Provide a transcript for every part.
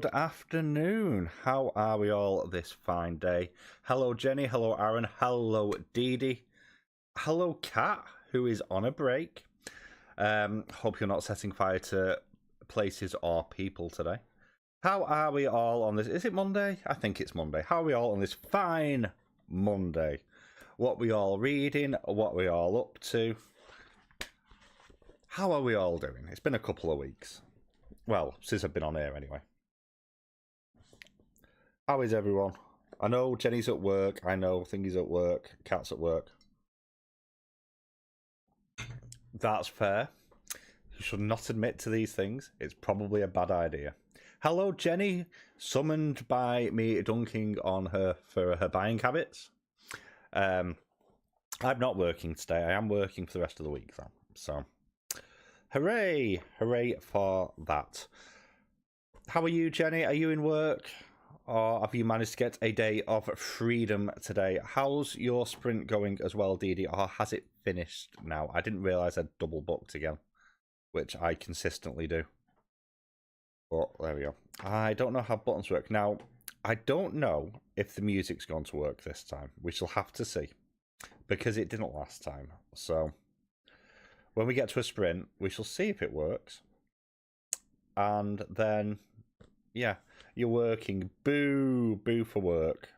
good afternoon. How are we all this fine day? Hello, Jenny. Hello, Aaron. Hello, Dee Dee. Hello, Kat, who is on a break. Hope you're not setting fire to places or people today. How are we all on this? Is it Monday? I think it's Monday. How are we all on this fine Monday? What we all reading? What we all up to? How are we all doing? It's been a couple of weeks. Well, since I've been on air anyway. How is everyone? I know Jenny's at work. I know Thingy's at work. Cat's at work. That's fair. You should not admit to these things. It's probably a bad idea. Hello, Jenny. Summoned by me dunking on her for her buying habits. I'm not working today. I am working for the rest of the week, though. So... hooray! Hooray for that. How are you, Jenny? Are you in work? Or have you managed to get a day of freedom today? How's your sprint going as well, Dee Dee? Or has it finished now? I didn't realise I'd double booked again, which I consistently do. But there we go. I don't know how buttons work. Now, I don't know if the music's going to work this time. We shall have to see. Because it didn't last time. So... when we get to a sprint, we shall see if it works. And then, yeah, you're working. Boo, boo for work.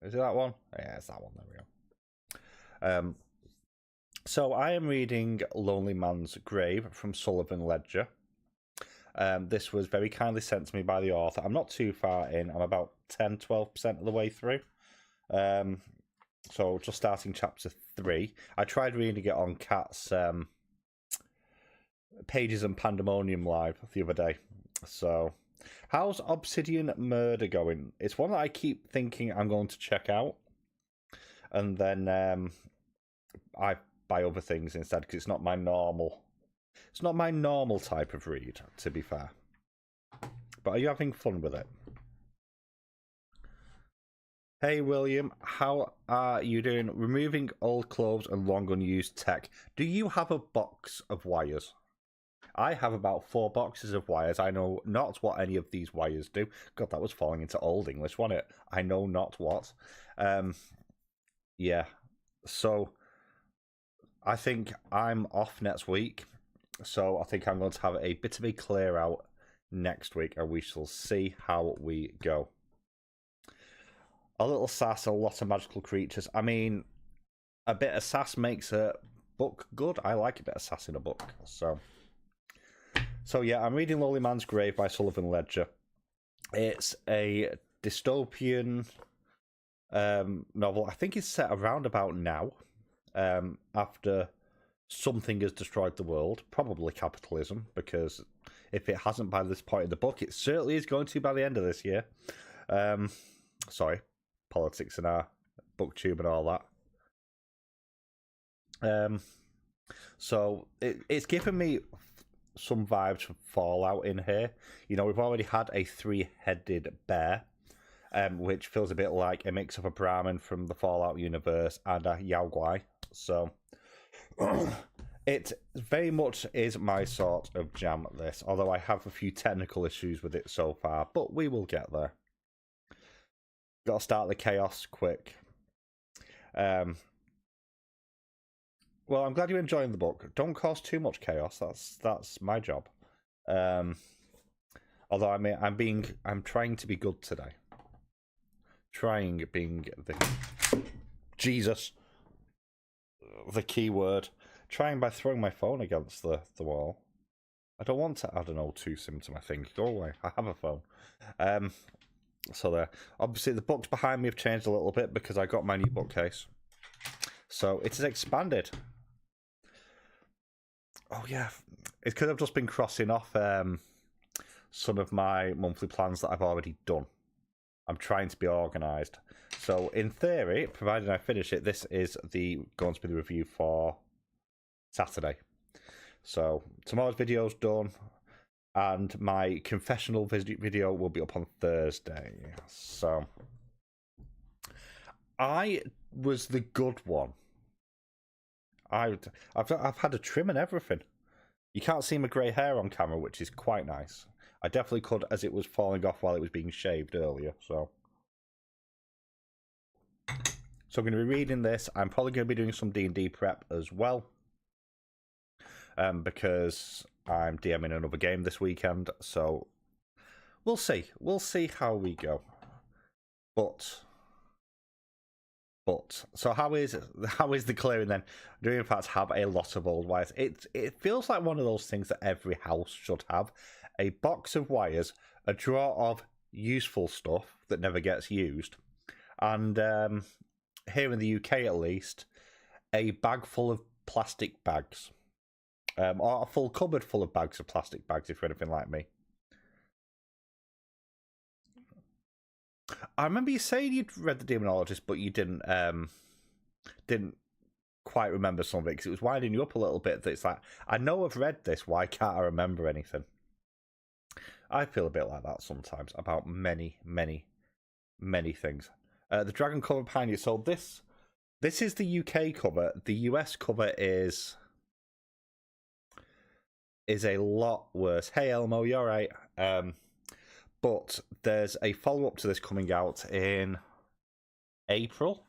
Is it that one? Yeah, it's that one. There we go. So I am reading Lonely Man's Grave from Sullivan Ledger. This was very kindly sent to me by the author. I'm not too far in. I'm about 10-12% of the way through. So just starting chapter 3. I tried reading it on Cat's Pages and Pandemonium live the other day. So, how's Obsidian Murder going? It's one that I keep thinking I'm going to check out, and then I buy other things instead because it's not my normal. It's not my normal type of read, to be fair. But are you having fun with it? Hey William, how are you doing? Removing old clothes and long unused tech. Do you have a box of wires? I have about 4 boxes of wires. I know not what any of these wires do. God, that was falling into Old English, wasn't it? I know not what. Yeah. So, I think I'm off next week. So, I think I'm going to have a bit of a clear out next week. And we shall see how we go. A little sass, a lot of magical creatures. I mean, a bit of sass makes a book good. I like a bit of sass in a book. So yeah, I'm reading Lonely Man's Grave by Sullivan Ledger. It's a dystopian novel. I think it's set around about now, after something has destroyed the world. Probably capitalism, because if it hasn't by this point in the book, it certainly is going to by the end of this year. Sorry. Politics and our Booktube and all that. So it's given me some vibes from Fallout in here. You know, we've already had a 3-headed bear, which feels a bit like a mix of a Brahmin from the Fallout universe and a Yaoguai. So it very much is my sort of jam, this, although I have a few technical issues with it so far, but we will get there. Got to start the chaos quick. Well, I'm glad you're enjoying the book. Don't cause too much chaos. That's my job. Although I'm trying to be good today. Being the key word. Trying by throwing my phone against the wall. I don't want to add an O2 sim to my thing. Go away. I have a phone. So there. Obviously, the books behind me have changed a little bit because I got my new bookcase. So it has expanded. Oh yeah, it's because I've just been crossing off some of my monthly plans that I've already done. I'm trying to be organised. So in theory, provided I finish it, this is going to be the review for Saturday. So tomorrow's video's done. And my confessional video will be up on Thursday. So I was the good one. I've had a trim and everything. You can't see my grey hair on camera, which is quite nice. I definitely could, as it was falling off while it was being shaved earlier. So I'm going to be reading this. I'm probably going to be doing some D&D prep as well, because I'm DMing another game this weekend. So we'll see. We'll see how we go. But so how is the clearing then? Do in fact have a lot of old wires? It feels like one of those things that every house should have: a box of wires, a drawer of useful stuff that never gets used, and here in the UK at least, a bag full of plastic bags, or a full cupboard full of bags of plastic bags if you're anything like me. I remember you saying you'd read The Demonologist, but you didn't quite remember some of it because it was winding you up a little bit. That it's like, I know I've read this, why can't I remember anything? I feel a bit like that sometimes about many things. The dragon cover behind you. So this is the UK cover. The US cover is a lot worse. Hey Elmo, you're right. But there's a follow-up to this coming out in April,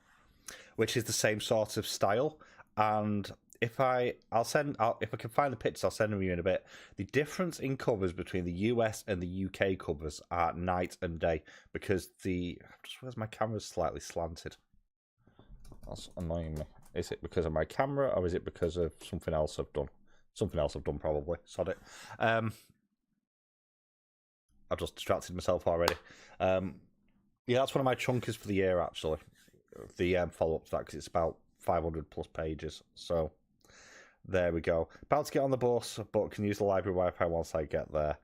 which is the same sort of style. And if I can find the pictures, I'll send them you in a bit. The difference in covers between the US and the UK covers are night and day, because just where's my camera slightly slanted? That's annoying me. Is it because of my camera, or is it because of something else I've done? Something else I've done, probably. Sod it. I've just distracted myself already. Yeah, that's one of my chunkers for the year, actually. The follow-up to that, because it's about 500 plus pages. So there we go. About to get on the bus, but can use the library Wi-Fi once I get there.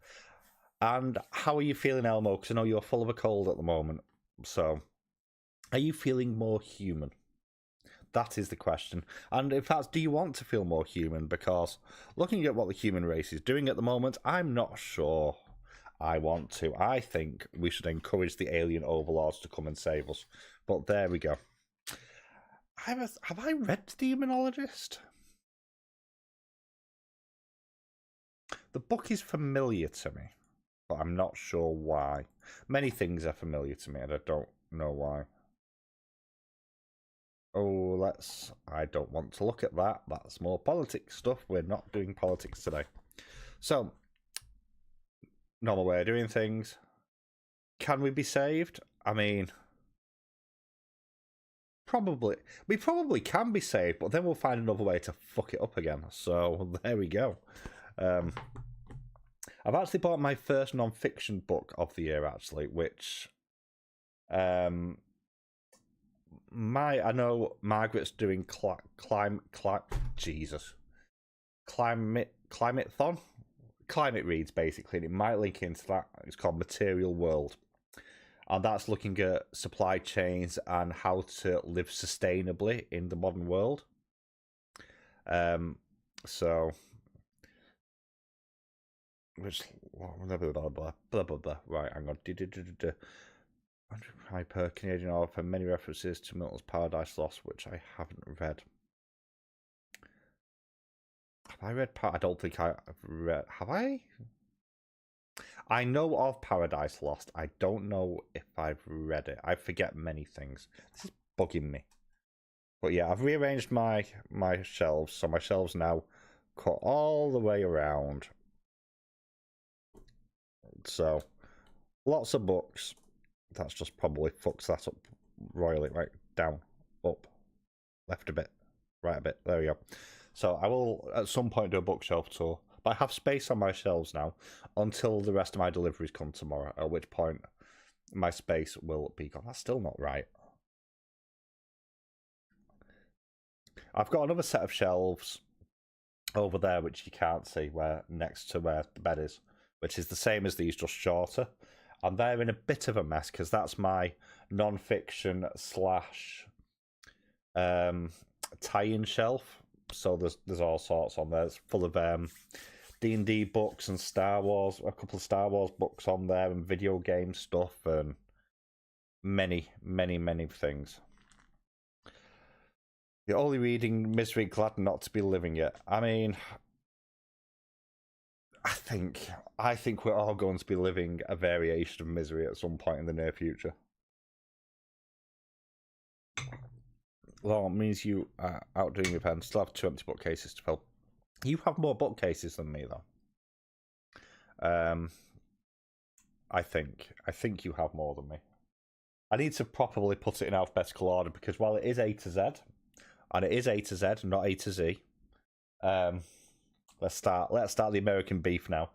And how are you feeling, Elmo? Because I know you're full of a cold at the moment. So are you feeling more human? That is the question. And in fact, do you want to feel more human? Because looking at what the human race is doing at the moment, I'm not sure I want to. I think we should encourage the alien overlords to come and save us. But there we go. Have I read Demonologist? The book is familiar to me, but I'm not sure why. Many things are familiar to me, and I don't know why. Oh, I don't want to look at that. That's more politics stuff. We're not doing politics today. So, normal way of doing things. Can we be saved? I mean, probably. We probably can be saved, but then we'll find another way to fuck it up again. So, there we go. I've actually bought my first non-fiction book of the year, actually, which I know Margaret's doing Climate reads, basically, and it might link into that. It's called Material World, and that's looking at supply chains and how to live sustainably in the modern world. So, which blah blah blah. Right, hang on. Hyper Canadian author, many references to Milton's Paradise Lost, which I haven't read. Have I read? I don't think I've read. Have I? I know of Paradise Lost. I don't know if I've read it. I forget many things. This is bugging me. But yeah, I've rearranged my shelves, so my shelves now cut all the way around. So, lots of books. That's just probably fucks that up royally. Right, down, up, left a bit, right a bit. There we go. So I will at some point do a bookshelf tour. But I have space on my shelves now until the rest of my deliveries come tomorrow, at which point my space will be gone. That's still not right. I've got another set of shelves over there which you can't see, where next to where the bed is, which is the same as these, just shorter. And they're in a bit of a mess because that's my non-fiction / tie-in shelf. So there's all sorts on there. It's full of D&D books and Star Wars, a couple of Star Wars books on there, and video game stuff, and many things. You're only reading Misery, glad not to be living it. I mean, I think we're all going to be living a variation of misery at some point in the near future. Well, it means you are outdoing your pen. Still have 2 empty bookcases to fill. You have more bookcases than me, though. I think you have more than me. I need to properly put it in alphabetical order because while it is A to Z, and it is A to Z, not A to Z. Let's start the American beef now.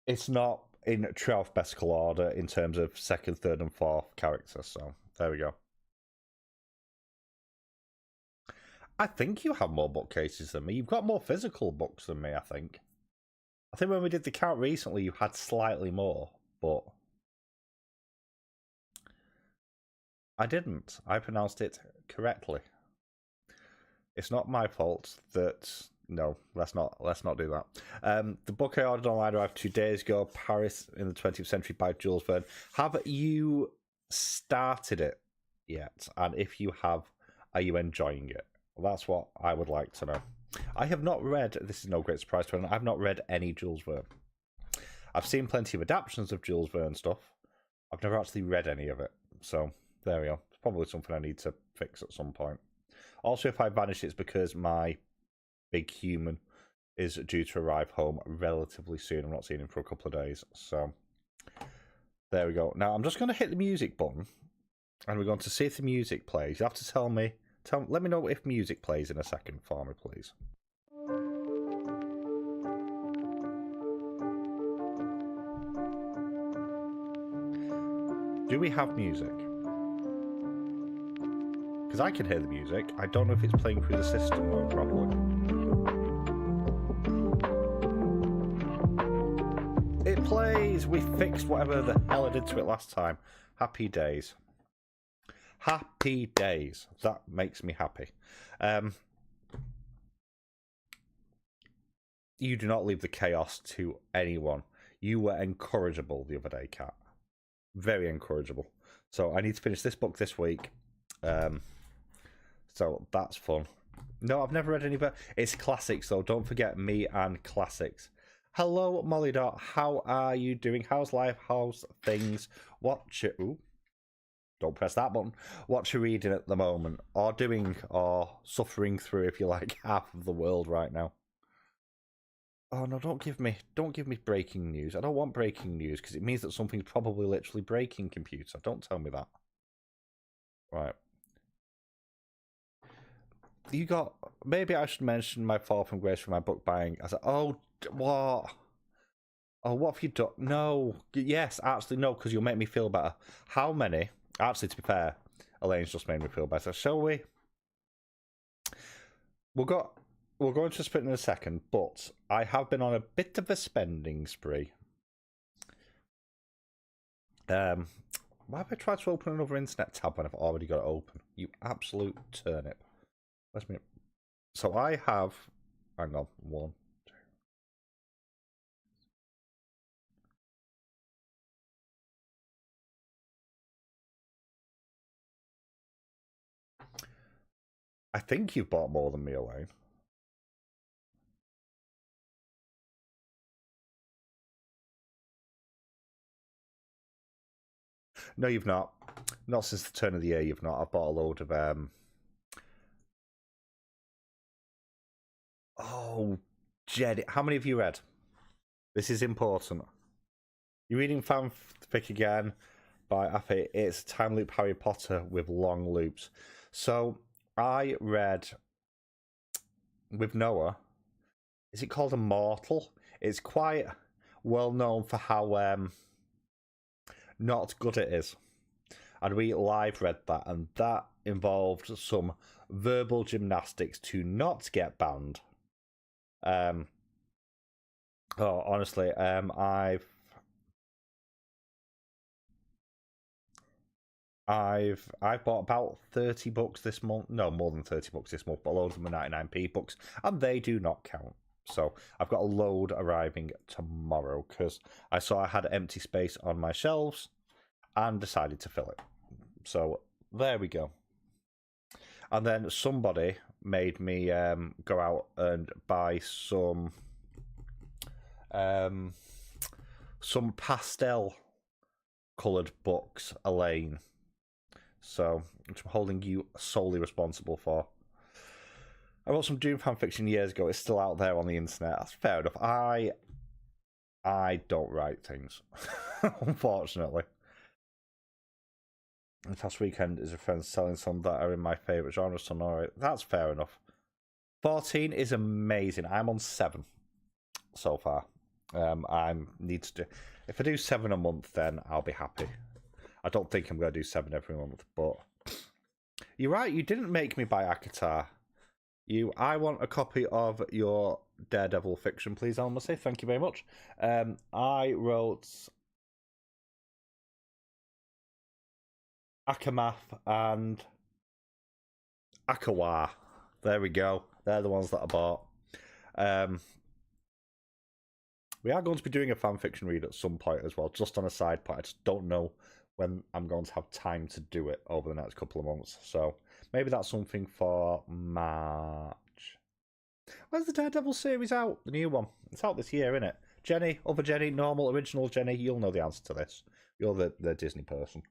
It's not in true alphabetical order in terms of second, third, and fourth characters. So there we go. I think you have more bookcases than me. You've got more physical books than me, I think. I think when we did the count recently, you had slightly more, but I didn't. I pronounced it correctly. It's not my fault that... No, let's not do that. The book I ordered online arrived 2 days ago, Paris in the 20th Century by Jules Verne. Have you started it yet? And if you have, are you enjoying it? Well, that's what I would like to know. I have not read, this is no great surprise to anyone, I've not read any Jules Verne. I've seen plenty of adaptations of Jules Verne stuff. I've never actually read any of it. So, there we go. It's probably something I need to fix at some point. Also, if I vanish, it's because my big human is due to arrive home relatively soon. I'm not seeing him for a couple of days. So, there we go. Now, I'm just going to hit the music button. And we're going to see if the music plays. You have to tell me... let me know if music plays in a second for me, please. Do we have music? Because I can hear the music. I don't know if it's playing through the system though, properly. It plays! We fixed whatever the hell I did to it last time. Happy days. Happy days. That makes me happy. You do not leave the chaos to anyone. You were encourageable the other day, Kat. Very encourageable. So I need to finish this book this week. So that's fun. No, I've never read any of it. It's classics, though. Don't forget me and classics. Hello, Molly Dot. How are you doing? How's life? How's things? Ooh. Don't press that button. What you're reading at the moment, or doing, or suffering through, if you like, half of the world right now. Oh no! Don't give me breaking news. I don't want breaking news because it means that something's probably literally breaking. Computer, don't tell me that. Right. You got. Maybe I should mention my fall from grace for my book buying. I said, oh, what? Oh, what have you done? No. Yes, actually, no, because you'll make me feel better. How many? Actually, to be fair, Elaine's just made me feel better. Shall we? We'll go into a sprint in a second, but I have been on a bit of a spending spree. Why have I tried to open another internet tab when I've already got it open? You absolute turnip. So I have... Hang on. 1, 2... I think you've bought more than me, Elaine. No, you've not. Not since the turn of the year, you've not. I've bought a load of... Oh, Jed, how many have you read? This is important. You're reading fanfic again by Affy. It's time loop Harry Potter with long loops. So I read with Noah. Is it called Immortal? It's quite well known for how not good it is. And we live read that, and that involved some verbal gymnastics to not get banned. Honestly, I've bought about 30 books this month. No, more than 30 books this month, but a load of them are 99p books, and they do not count. So I've got a load arriving tomorrow because I saw I had empty space on my shelves and decided to fill it. So there we go. And then somebody made me go out and buy some some pastel coloured books, Elaine. So, which I'm holding you solely responsible for. I wrote some Doom fanfiction years ago. It's still out there on the internet. That's fair enough. I don't write things, unfortunately. The past weekend is a friend selling some that are in my favourite genre, so no, that's fair enough. 14 is amazing. I'm on 7 so far. I need to do. If I do 7 a month, then I'll be happy. I don't think I'm going to do 7 every month, but you're right. You didn't make me buy Akatar. I want a copy of your Daredevil fiction, please, Almasy. Thank you very much. I wrote Akamath and Akawa. There we go. They're the ones that I bought. We are going to be doing a fanfiction read at some point as well, just on a side point. I just don't know when I'm going to have time to do it over the next couple of months. So maybe that's something for March. Where's the Daredevil series out? The new one. It's out this year, isn't it? Jenny, other Jenny, normal, original Jenny, you'll know the answer to this. You're the Disney person.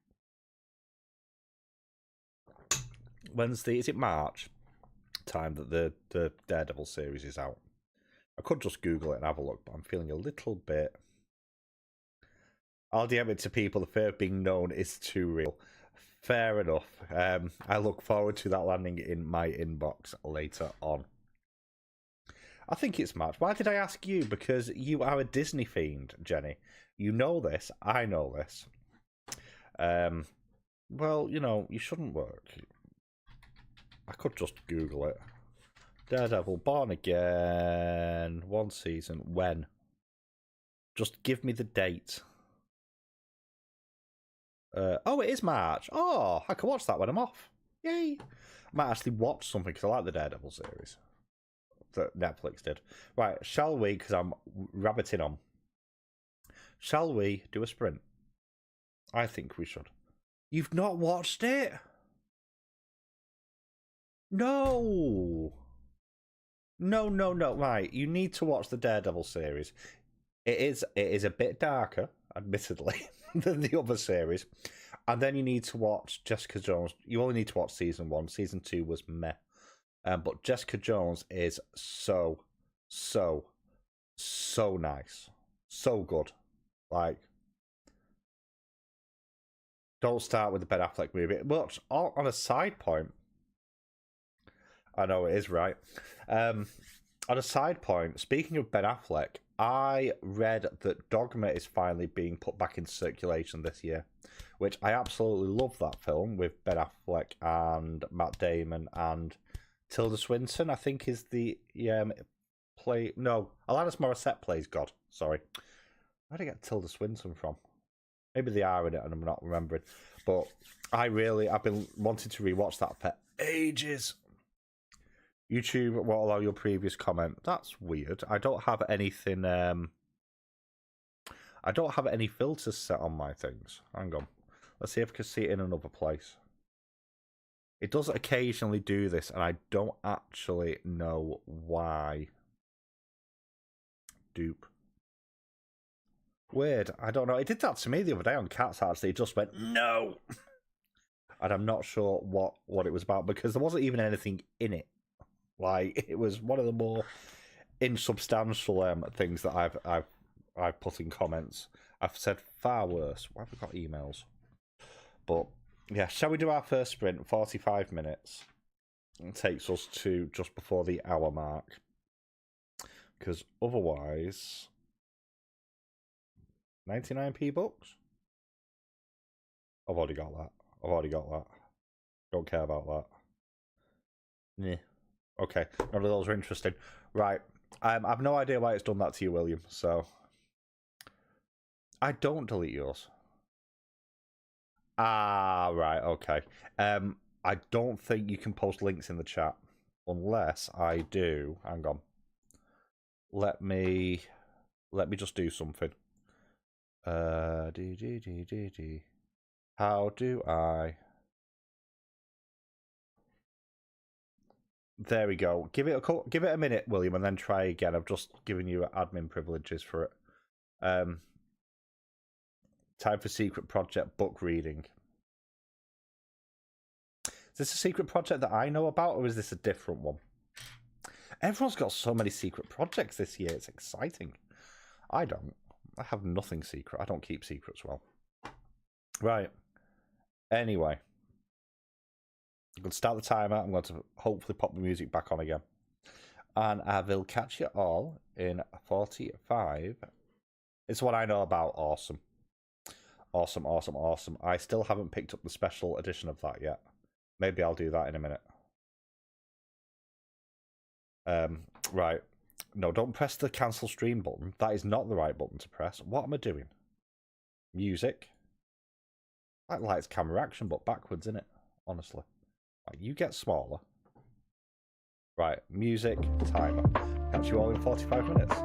Wednesday, is it March time that the Daredevil series is out? I could just Google it and have a look, but I'm feeling a little bit... I'll DM it to people. The fear of being known is too real. Fair enough. I look forward to that landing in my inbox later on. I think it's March. Why did I ask you? Because you are a Disney fiend, Jenny. You know this. I know this. Well, you know, you shouldn't work. I could just Google it. Daredevil, Born Again, 1 season, when? Just give me the date. Oh, it is March. Oh, I can watch that when I'm off. Yay. I might actually watch something because I like the Daredevil series that Netflix did. Right, shall we, because I'm rabbiting on, shall we do a sprint? I think we should. You've not watched it? No. No. Right, you need to watch the Daredevil series. It is a bit darker, admittedly, than the other series. And then you need to watch Jessica Jones. You only need to watch season 1. Season 2 was meh. But Jessica Jones is so nice. So good. Like, don't start with the Ben Affleck movie. But on a side point, I know it is right. On a side point, speaking of Ben Affleck, I read that Dogma is finally being put back into circulation this year, which I absolutely love that film with Ben Affleck and Matt Damon and Tilda Swinton, I think is the play. No, Alanis Morissette plays God. Sorry. Where did I get Tilda Swinton from? Maybe they are in it and I'm not remembering. But I've been wanting to rewatch that for ages. YouTube won't allow your previous comment. That's weird. I don't have anything. I don't have any filters set on my things. Hang on. Let's see if I can see it in another place. It does occasionally do this, and I don't actually know why. Dupe. Weird. I don't know. It did that to me the other day on Cats, actually. It just went, no! And I'm not sure what it was about, because there wasn't even anything in it. Like, it was one of the more insubstantial things that I've put in comments. I've said far worse. Why have we got emails? But yeah, shall we do our first sprint? 45 minutes. It takes us to just before the hour mark. Because otherwise, 99p bucks. I've already got that. Don't care about that. Yeah. Okay, none of those are interesting. Right, I've no idea why it's done that to you, William, so... I don't delete yours. Ah, right, okay. I don't think you can post links in the chat. Unless I do... Hang on. Let me just do something. How do I... There we go. Give it a minute, William, and then try again. I've just given you admin privileges for it. Time for secret project book reading. Is this a secret project that I know about, or is this a different one? Everyone's got so many secret projects this year. It's exciting. I don't. I have nothing secret. I don't keep secrets well. Right. Anyway. I'm going to start the timer. I'm going to hopefully pop the music back on again. And I will catch you all in 45. It's what I know about. Awesome. Awesome, awesome, awesome. I still haven't picked up the special edition of that yet. Maybe I'll do that in a minute. Right. No, don't press the cancel stream button. That is not the right button to press. What am I doing? Music. That lights camera action, but backwards, isn't it? Honestly. Right, you get smaller. Right, music, timer. Catch you all in 45 minutes.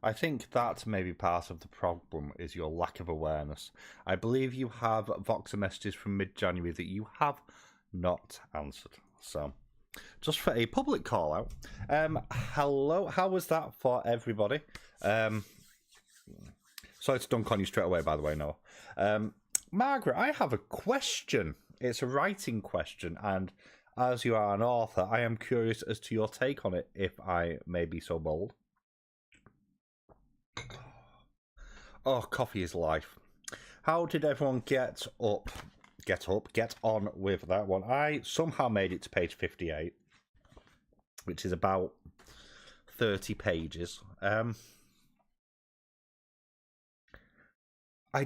I think that may be part of the problem is your lack of awareness. I believe you have Voxer messages from mid-January that you have not answered. So, just for a public call out. Hello, how was that for everybody? Sorry to dunk on you straight away, by the way, Noah. Margaret, I have a question. It's a writing question, and as you are an author, I am curious as to your take on it, if I may be so bold. Oh, coffee is life. How did everyone get on with that one? I somehow made it to page 58, which is about 30 pages. I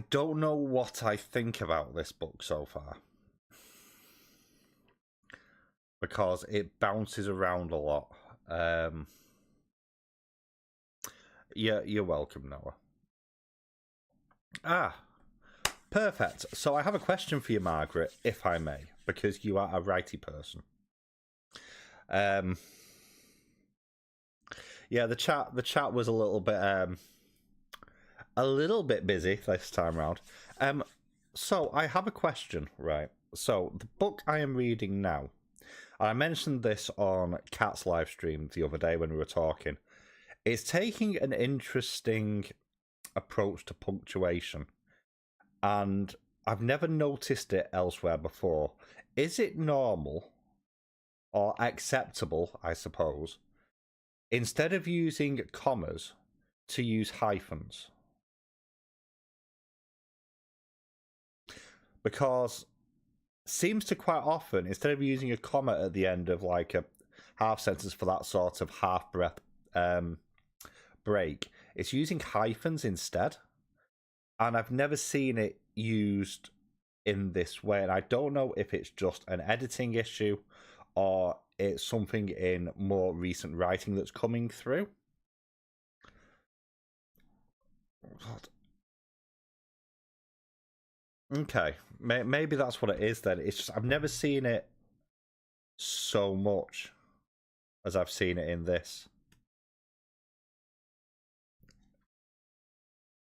don't know what I think about this book so far, because it bounces around a lot. Yeah, you're welcome, Noah. Ah, perfect. So I have a question for you, Margaret, if I may, because you are a righty person. Yeah, the chat was a little bit busy this time around. So I have a question, right? So the book I am reading now, I mentioned this on Kat's live stream the other day when we were talking. It's taking an interesting approach to punctuation, and I've never noticed it elsewhere before. Is it normal or acceptable, I suppose, instead of using commas, to use hyphens? Because seems to quite often, instead of using a comma at the end of like a half sentence for that sort of half breath break, it's using hyphens instead. And I've never seen it used in this way, and I don't know if it's just an editing issue or it's something in more recent writing that's coming through. Okay, maybe that's what it is then. It's just I've never seen it so much as I've seen it in this.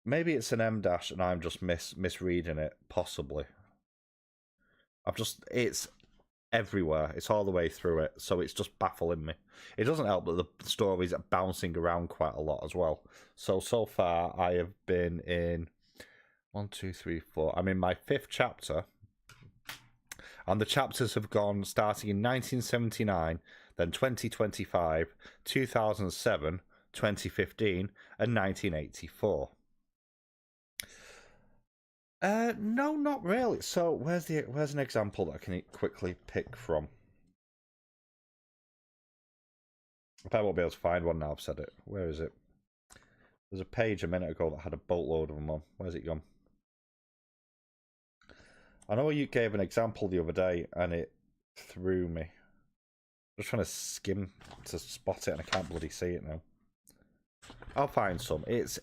Maybe it's an M dash and I'm just misreading it, possibly. It's everywhere. It's all the way through it, so it's just baffling me. It doesn't help that the stories are bouncing around quite a lot as well. So far I have been in 1, 2, 3, 4. I'm in my 5th chapter, and the chapters have gone starting in 1979, then 2025, 2007, 2015, and 1984. No, not really. So where's an example that I can quickly pick from? I won't be able to find one now I've said it. Where is it? There's a page a minute ago that had a boatload of them on. Where's it gone? I know you gave an example the other day and it threw me. I'm just trying to skim to spot it and I can't bloody see it now. I'll find some. It's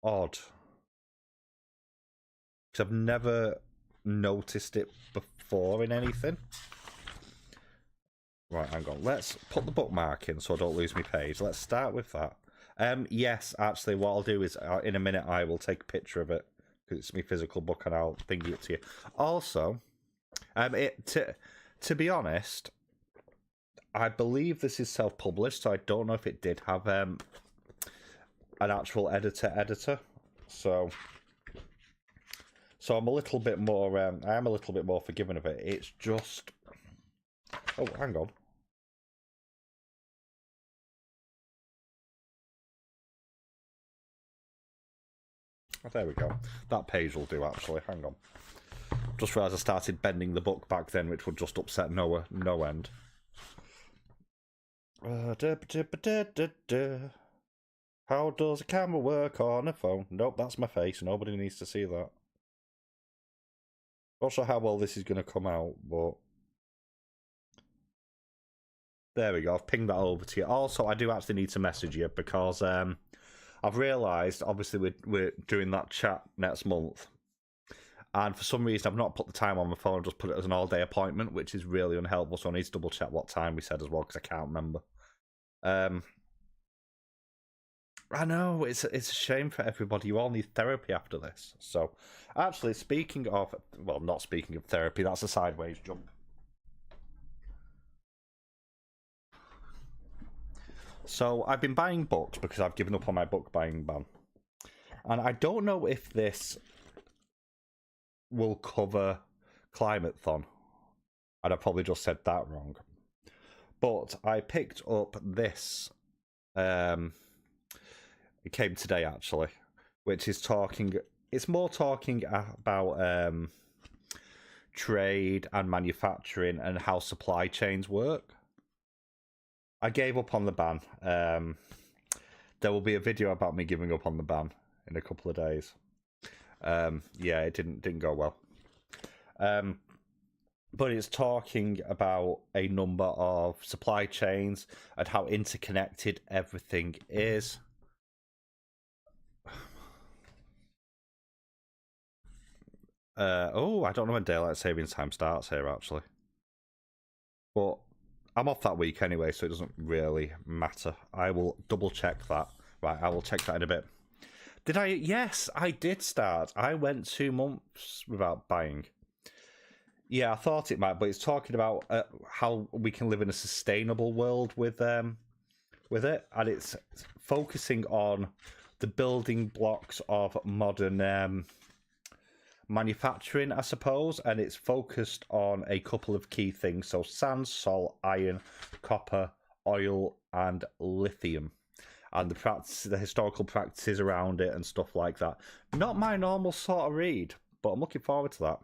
odd. Because I've never noticed it before in anything. Right, hang on. Let's put the bookmark in so I don't lose my page. Let's start with that. Yes, actually, what I'll do is in a minute I will take a picture of it because it's my physical book and I'll thingy it to you. Also, to be honest, I believe this is self-published, so I don't know if it did have an actual editor. So I'm a little bit more. I am a little bit more forgiving of it. It's just. Oh, hang on. Oh, there we go. That page will do, actually. Hang on. Just realised I started bending the book back then, which would just upset no end. How does a camera work on a phone? Nope, that's my face. Nobody needs to see that. Not sure how well this is going to come out, but... There we go, I've pinged that over to you. Also, I do actually need to message you because I've realised, obviously, we're doing that chat next month. And for some reason, I've not put the time on my phone, I've just put it as an all-day appointment, which is really unhelpful, so I need to double-check what time we said as well, because I can't remember. I know, it's a shame for everybody. You all need therapy after this. So, actually, speaking of... Well, not speaking of therapy, that's a sideways jump. So, I've been buying books because I've given up on my book buying ban. And I don't know if this will cover Climatethon. And I probably just said that wrong. But I picked up this... it came today, actually, which is talking... It's more talking about trade and manufacturing and how supply chains work. I gave up on the ban. There will be a video about me giving up on the ban in a couple of days. Yeah, it didn't go well. But it's talking about a number of supply chains and how interconnected everything is. Oh, I don't know when daylight saving time starts here, actually. But I'm off that week anyway, so it doesn't really matter. I will double check that. Right, I will check that in a bit. Did I? Yes, I did start. I went 2 months without buying. Yeah, I thought it might, but it's talking about how we can live in a sustainable world with it, and it's focusing on the building blocks of modern manufacturing, I suppose, and it's focused on a couple of key things: so sand, salt, iron, copper, oil, and lithium, and the historical practices around it and stuff like that. Not my normal sort of read, but I'm looking forward to that.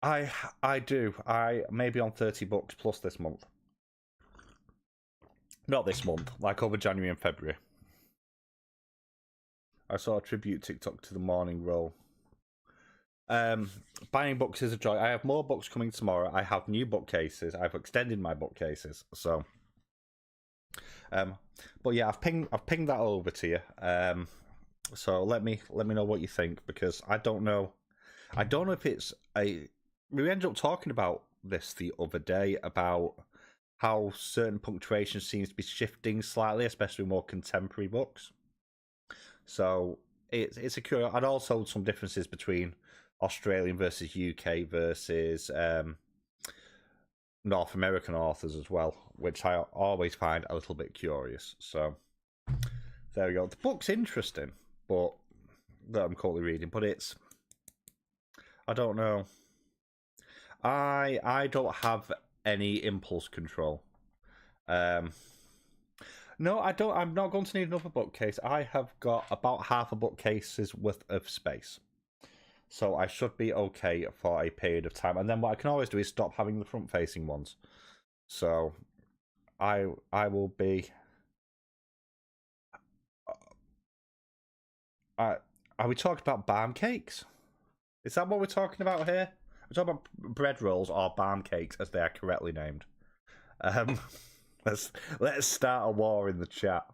I do. I may be on 30 books plus this month. Not this month, like over January and February. I saw a tribute TikTok to the morning roll. Buying books is a joy. I have more books coming tomorrow. I have new bookcases. I've extended my bookcases. So, but yeah, I've pinged that over to you. So let me know what you think, because I don't know if it's a... We ended up talking about this the other day, about how certain punctuation seems to be shifting slightly, especially more contemporary books. So it's a curious, and also some differences between Australian versus UK versus North American authors as well, which I always find a little bit curious. So there we go. The book's interesting, but that I'm currently reading, but it's... I don't know. I don't have any impulse control. No, I don't. I'm not going to need another bookcase. I have got about half a bookcase's worth of space, so I should be okay for a period of time. And then what I can always do is stop having the front-facing ones. So I will be... Are we talking about barm cakes? Is that what we're talking about here? We're talking about bread rolls or barm cakes, as they are correctly named. Let's start a war in the chat.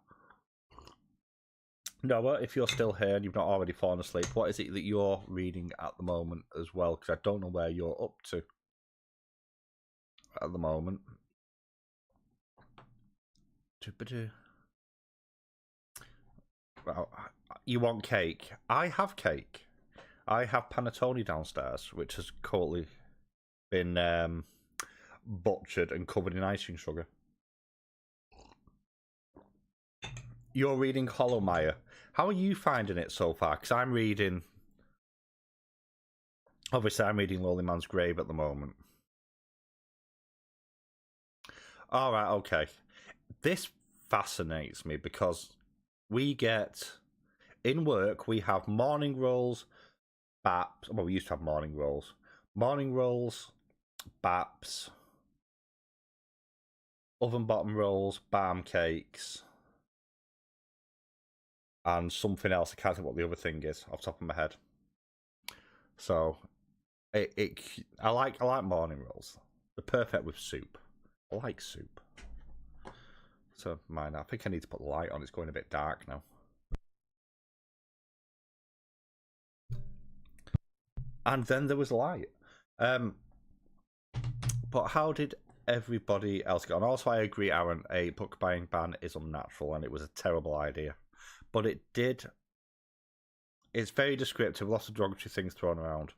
Noah, if you're still here and you've not already fallen asleep, what is it that you're reading at the moment as well? Because I don't know where you're up to at the moment. Well, you want cake? I have cake. I have panettone downstairs, which has currently been butchered and covered in icing sugar. You're reading Hollowmire. How are you finding it so far? Because I'm reading... Obviously, I'm reading Lonely Man's Grave at the moment. Alright, okay. This fascinates me because we get... In work, we have morning rolls, baps... Well, we used to have morning rolls. Morning rolls, baps, oven bottom rolls, barm cakes, and something else. I can't think what the other thing is off the top of my head. So, I like morning rolls. They're perfect with soup. I like soup. So mine. I think I need to put the light on. It's going a bit dark now. And then there was light. But how did everybody else got. And also, I agree, Aaron, a book buying ban is unnatural and it was a terrible idea. But it did. It's very descriptive, lots of derogatory things thrown around.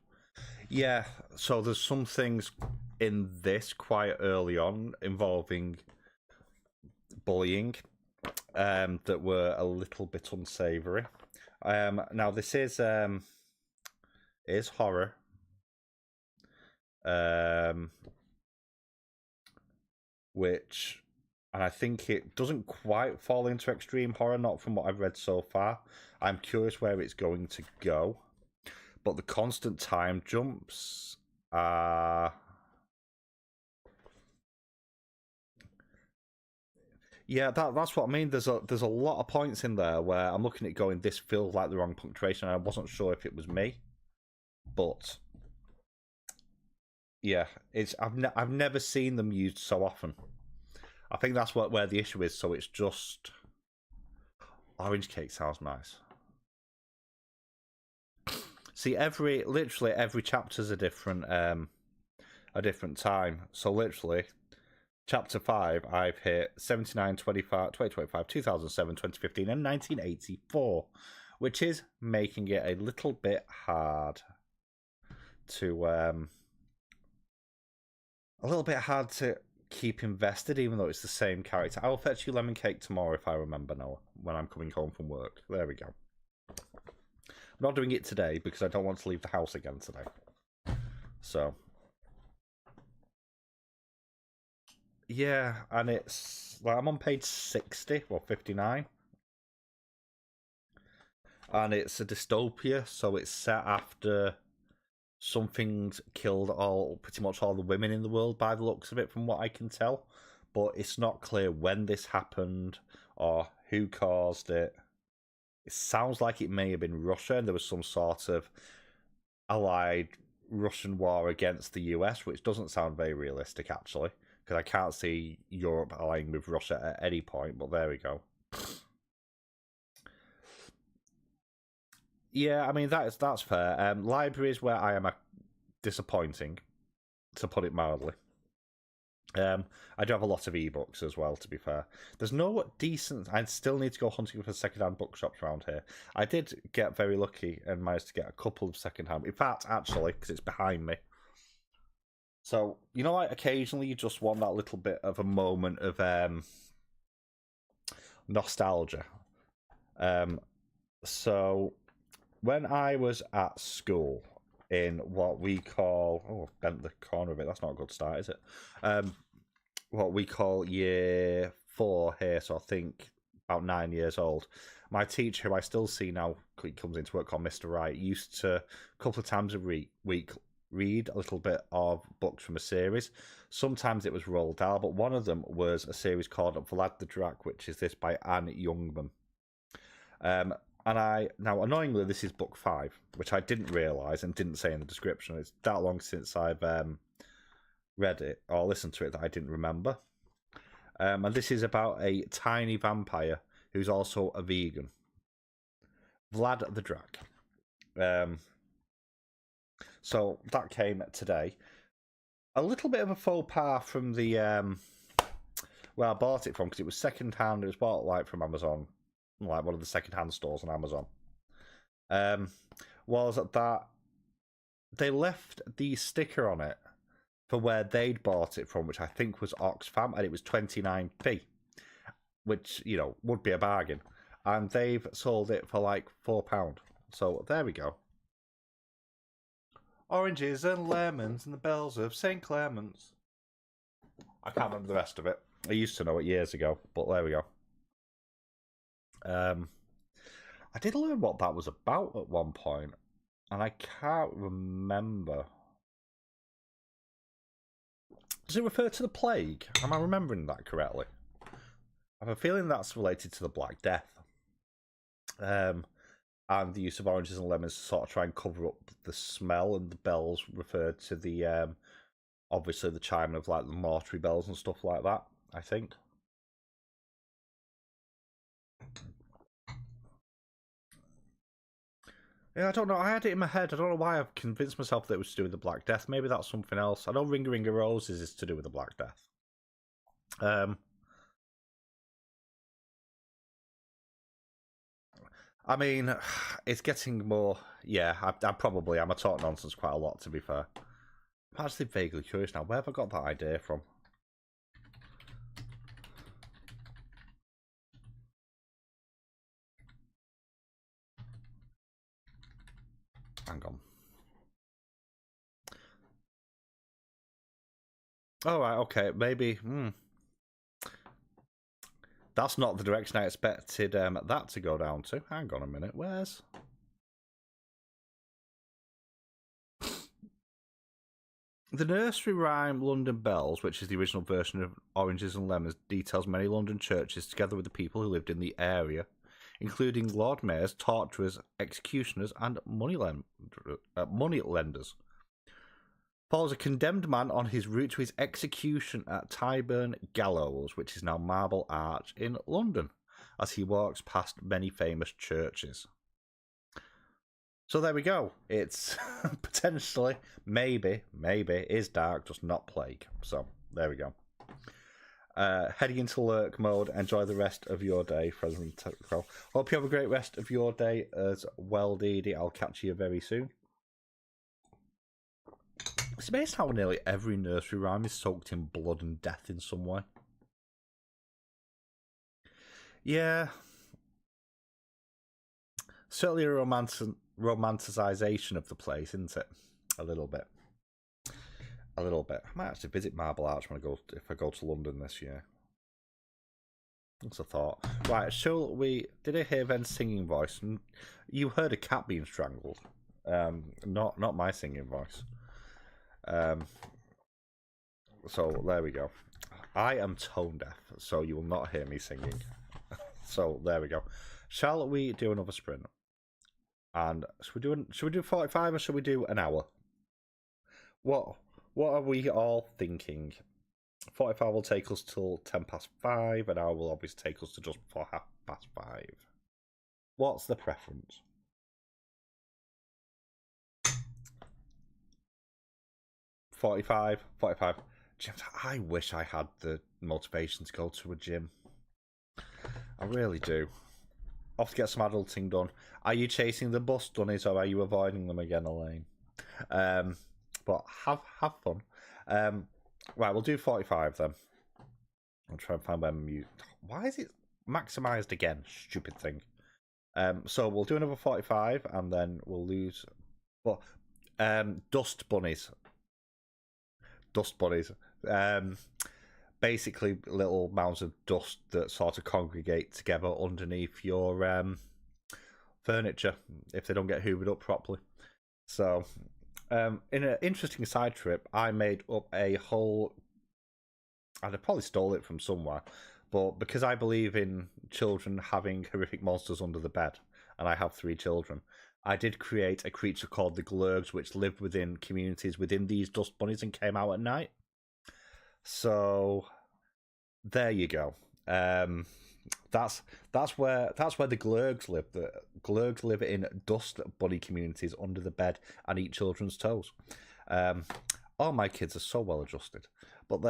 Yeah, so there's some things in this quite early on involving bullying that were a little bit unsavoury. Now, this is horror. Which, and I think it doesn't quite fall into extreme horror, not from what I've read so far. I'm curious where it's going to go, but the constant time jumps are... Yeah, that's what I mean. There's a lot of points in there where I'm looking at going, this feels like the wrong punctuation, and I wasn't sure if it was me, but yeah, I've never seen them used so often. I think that's where the issue is. So it's just orange cake sounds nice. See, literally every chapter's a different time. So literally, chapter 5, I've hit 79, 25, 2025, 2007, 2015, and 1984, which is making it a little bit hard to keep invested, even though it's the same character. I will fetch you lemon cake tomorrow if I remember, Noah, when I'm coming home from work. There we go. I'm not doing it today because I don't want to leave the house again today. So, yeah, and it's like I'm on page 60 or 59. And it's a dystopia, so it's set after something's killed pretty much all the women in the world by the looks of it, from what I can tell. But it's not clear when this happened or who caused it. It sounds like it may have been Russia, and there was some sort of allied Russian war against the US, which doesn't sound very realistic, actually, because I can't see Europe allying with Russia at any point, but there we go. Yeah, I mean, that's fair. Libraries where I am disappointing, to put it mildly. I do have a lot of ebooks as well, to be fair. There's no decent... I still need to go hunting for second-hand bookshops around here. I did get very lucky and managed to get a couple of second-hand... In fact, actually, because it's behind me. So, you know, like, occasionally you just want that little bit of a moment of nostalgia. So, when I was at school in what we call... Oh, I've bent the corner of it. That's not a good start, is it? What we call year 4 here, so I think about 9 years old. My teacher, who I still see now, he comes into work, called Mr. Wright, used to, a couple of times a week, read a little bit of books from a series. Sometimes it was Roald Dahl, but one of them was a series called Vlad the Drac, which is this by Anne Youngman. And now, annoyingly, this is book 5, which I didn't realise and didn't say in the description. It's that long since I've read it or listened to it that I didn't remember. And this is about a tiny vampire who's also a vegan. Vlad the Drac. So that came today. A little bit of a faux pas from the where I bought it from, because it was second hand. It was bought like from Amazon, like one of the second hand stores on Amazon. Was that they left the sticker on it for where they'd bought it from, which I think was Oxfam, and it was 29p, which, you know, would be a bargain. And they've sold it for like £4. So there we go. Oranges and lemons and the bells of St. Clement's. I can't remember the rest of it. I used to know it years ago, but there we go. I did learn what that was about at one point, and I can't remember. Does it refer to the plague? Am I remembering that correctly? I have a feeling that's related to the Black Death. And the use of oranges and lemons to sort of try and cover up the smell, and the bells referred to the, obviously the chiming of like the mortuary bells and stuff like that, I think. Yeah, I don't know. I had it in my head. I don't know why I've convinced myself that it was to do with the Black Death. Maybe that's something else. I know Ring a Ring of Roses is to do with the Black Death. I mean, it's getting more. Yeah, I'm a talk nonsense quite a lot, to be fair. I'm actually vaguely curious now. Where have I got that idea from? Hang on. All right, okay, maybe. That's not the direction I expected that to go down to. Hang on a minute. Where's? The nursery rhyme London Bells, which is the original version of Oranges and Lemons, details many London churches together with the people who lived in the area, including Lord Mayors, torturers, executioners, and moneylenders. Follows a condemned man on his route to his execution at Tyburn Gallows, which is now Marble Arch in London, as he walks past many famous churches. So there we go. It's potentially, maybe, is dark, just not plague. So there we go. Heading into lurk mode. Enjoy the rest of your day, President Crow. Hope you have a great rest of your day as well, Dee Dee. I'll catch you very soon. It's amazing how nearly every nursery rhyme is soaked in blood and death in some way. Yeah. Certainly a romanticization of the place, isn't it? A little bit. I might actually visit Marble Arch if I go to London this year. That's a thought. Right, shall we? Did I hear Ben's singing voice? You heard a cat being strangled. Not my singing voice. So there we go. I am tone deaf, so you will not hear me singing. So there we go. Shall we do another sprint? And should we do 45 or should we do an hour? What are we all thinking? 45 will take us till 5:10. An hour will obviously take us to just before 5:30. What's the preference? $45. James, I wish I had the motivation to go to a gym. I really do. Off to get some adulting done. Are you chasing the bus dunnies or are you avoiding them again, Elaine? But have fun. Right, we'll do 45 then. I'll try and find my mute. Why is it maximized again? Stupid thing. So we'll do another 45 and then we'll lose. But dust bunnies. Basically little mounds of dust that sort of congregate together underneath your furniture if they don't get hoovered up properly. So in an interesting side trip, I made up a whole... I'd probably stole it from somewhere, but because I believe in children having horrific monsters under the bed, and I have 3 children, I did create a creature called the Glurgs, which lived within communities within these dust bunnies and came out at night. So there you go. That's where the Glurgs live. The Glurgs live in dust bunny communities under the bed and eat children's toes. All my kids are so well adjusted. But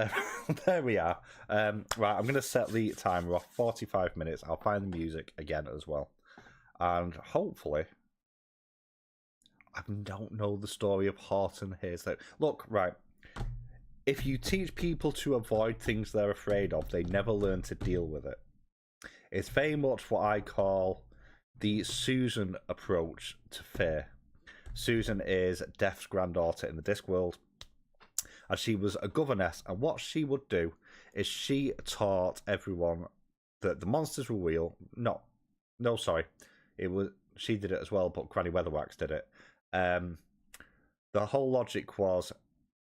there we are. Right, I'm going to set the timer off 45 minutes. I'll find the music again as well. And hopefully... I don't know the story of Horton Hears. Look, right. If you teach people to avoid things they're afraid of, they never learn to deal with it. It's very much what I call the Susan approach to fear. Susan is Death's granddaughter in the Discworld, and she was a governess, and what she would do is she taught everyone that the monsters were real. No, sorry. She did it as well, but Granny Weatherwax did it. The whole logic was,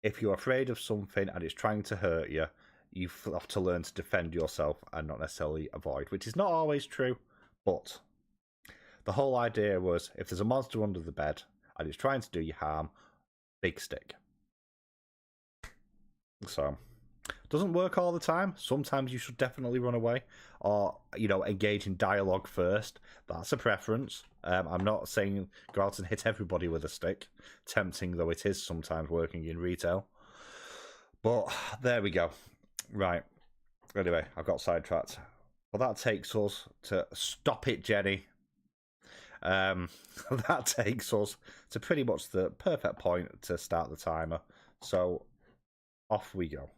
if you're afraid of something and it's trying to hurt you, you have to learn to defend yourself and not necessarily avoid, which is not always true, but the whole idea was, if there's a monster under the bed and it's trying to do you harm, big stick. So, doesn't work all the time. Sometimes you should definitely run away or, engage in dialogue first. That's a preference. I'm not saying go out and hit everybody with a stick, tempting though it is sometimes working in retail. But there we go. Right. Anyway, I got sidetracked. Well, that takes us to Stop It, Jenny. That takes us to pretty much the perfect point to start the timer. So off we go.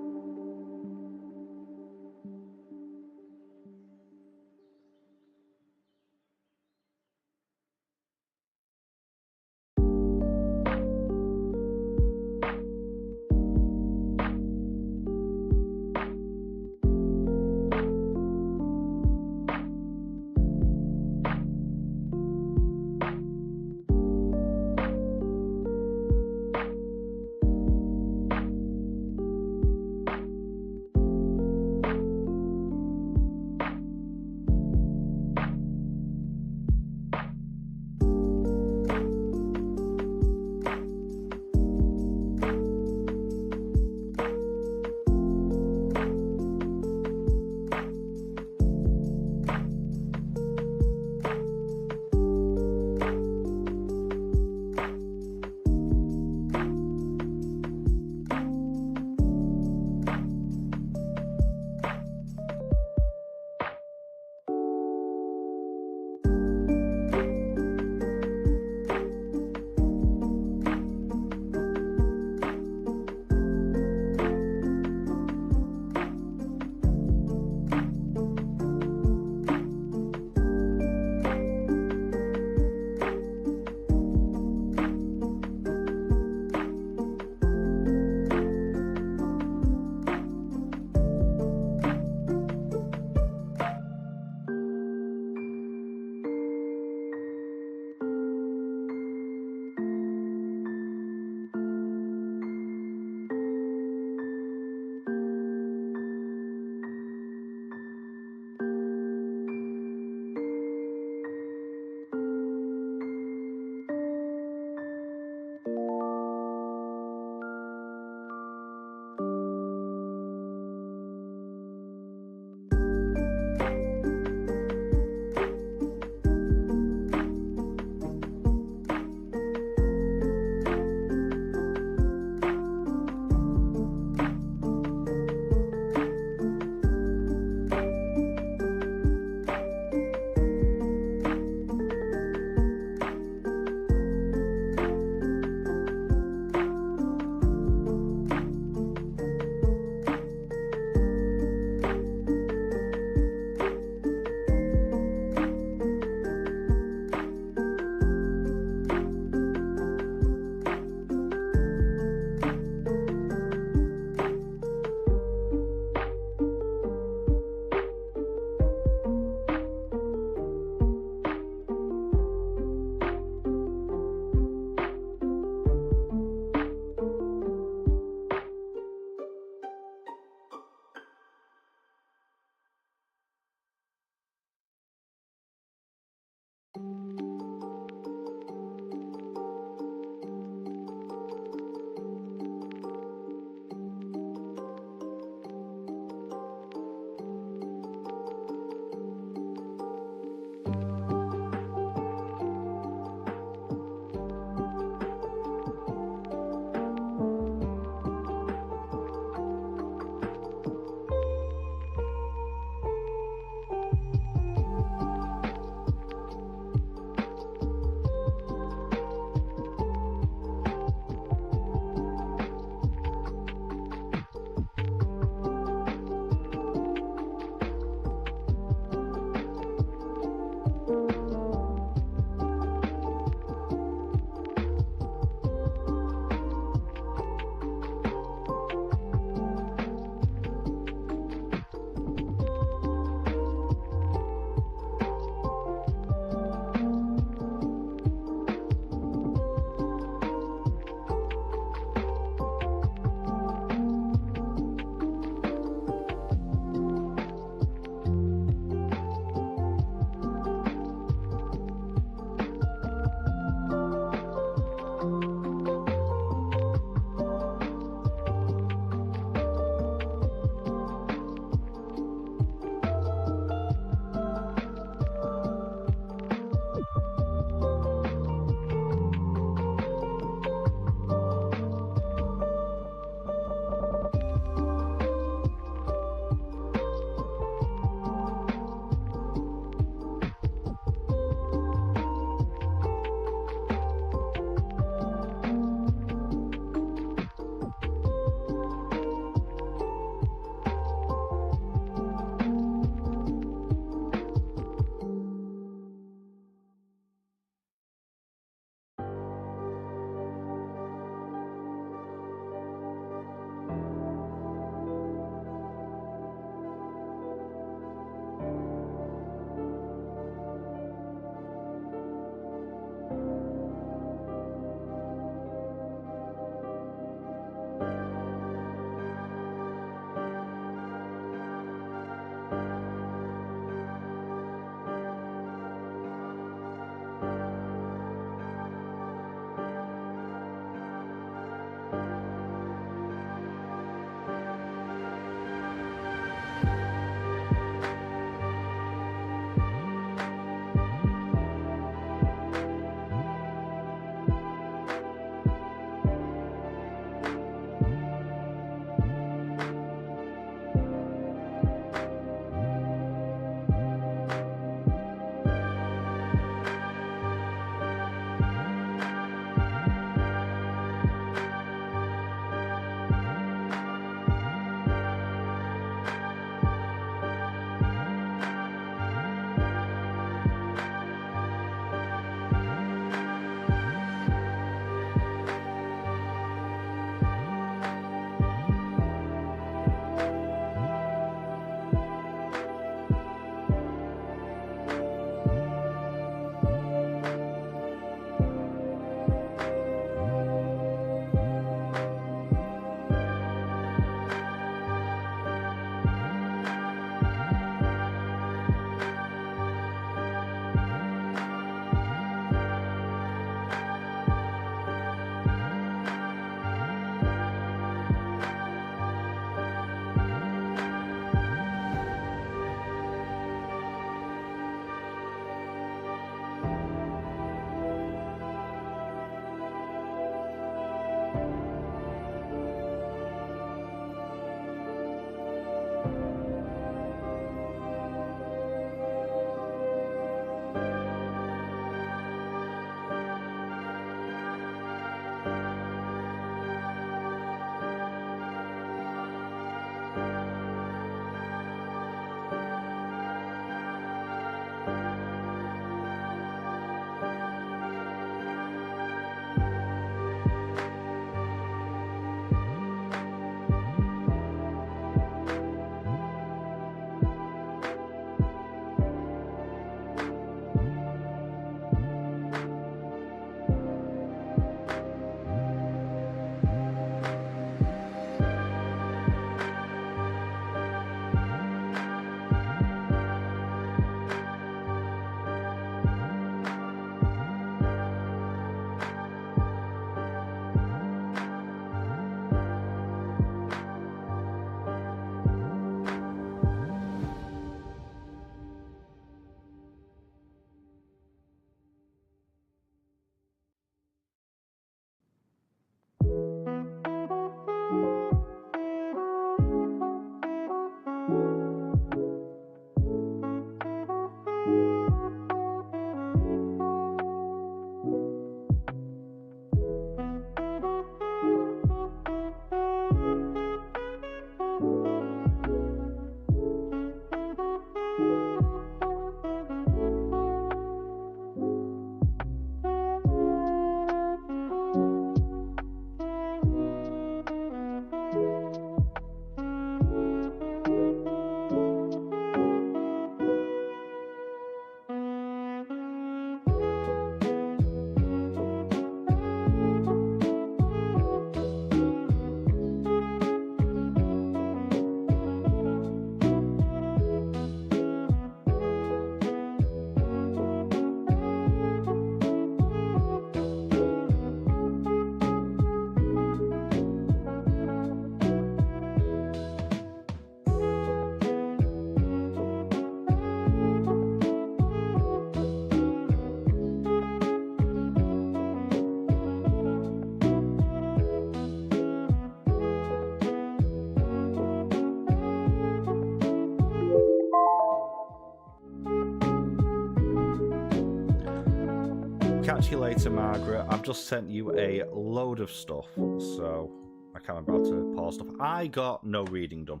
Catch you later, Margaret. I've just sent you a load of stuff, so I can't remember how to pause stuff. I got no reading done.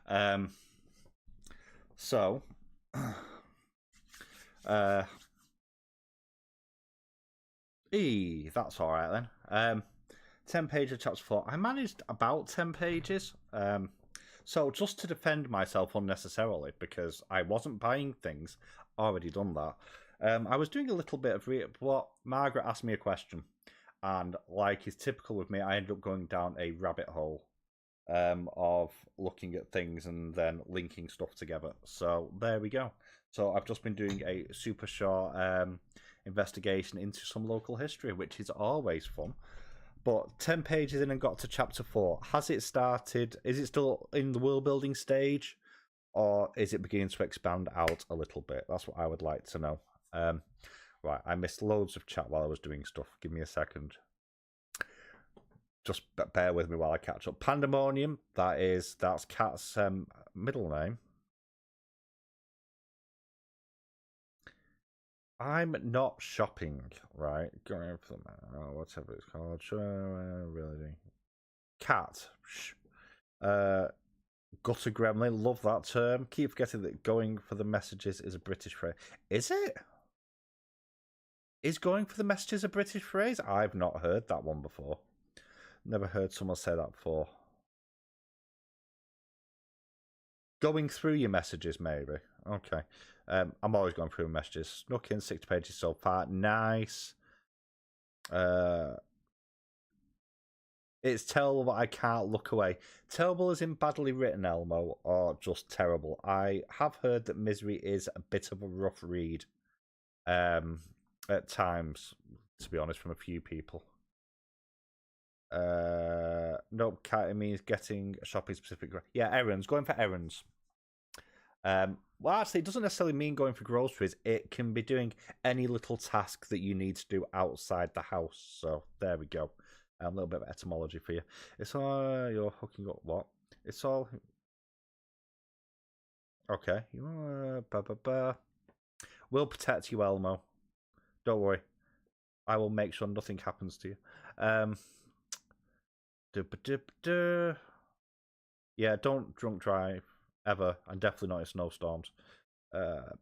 That's all right then. 10 pages of chapter 4. I managed about 10 pages. So just to defend myself unnecessarily, because I wasn't buying things, already done that. I was doing a little bit of what Margaret asked me a question, and like is typical with me, I ended up going down a rabbit hole of looking at things and then linking stuff together. So there we go. So I've just been doing a super short investigation into some local history, which is always fun. But 10 pages in and got to chapter 4. Has it started? Is it still in the world building stage? Or is it beginning to expand out a little bit? That's what I would like to know. Right, I missed loads of chat while I was doing stuff. Give me a second. Just bear with me while I catch up. Pandemonium, that's Kat's middle name. I'm not shopping, right? Going for whatever it's called. Really. Cat. Gutter gremlin. Love that term. Keep forgetting that going for the messages is a British phrase. Is it? Is going for the messages a British phrase? I've not heard that one before. Never heard someone say that before. Going through your messages, maybe. Okay. I'm always going through messages. Snuck in 6 pages so far. Nice. It's terrible, but I can't look away. Terrible as in badly written, Elmo, or just terrible? I have heard that Misery is a bit of a rough read. At times, to be honest, from a few people. Nope, it means getting shopping specific. Yeah, errands. Going for errands. Well, actually, it doesn't necessarily mean going for groceries. It can be doing any little task that you need to do outside the house. So there we go. A little bit of etymology for you. It's all you're hooking up. What? It's all okay. We'll protect you, Elmo. Don't worry. I will make sure nothing happens to you. Yeah, don't drunk drive ever, and definitely not in snowstorms. Have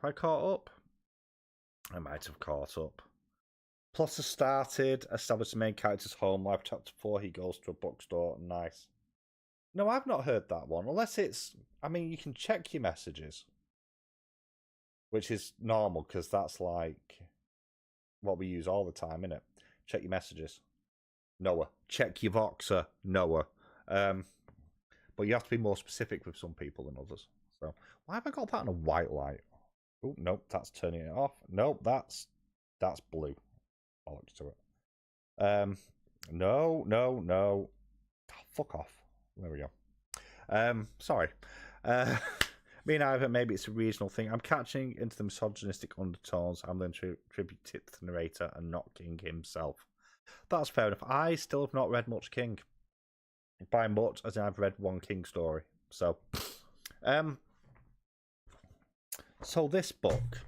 I caught up? I might have caught up. Plot has started. Established the main character's home life. Chapter 4. He goes to a bookstore. Nice. No, I've not heard that one. Unless it's. I mean, you can check your messages, which is normal because that's like what we use all the time, innit? Check your messages. Noah. Check your Voxer. Noah. But you have to be more specific with some people than others. So why have I got that on a white light? Oh, nope, that's turning it off. Nope, that's blue. Bollocks to it. No. Oh, fuck off. There we go. Sorry. Me and Ivan, maybe it's a regional thing. I'm catching into the misogynistic undertones. I'm going to attribute it to the narrator and not King himself. That's fair enough. I still have not read much King. By much, as in I've read one King story. So this book.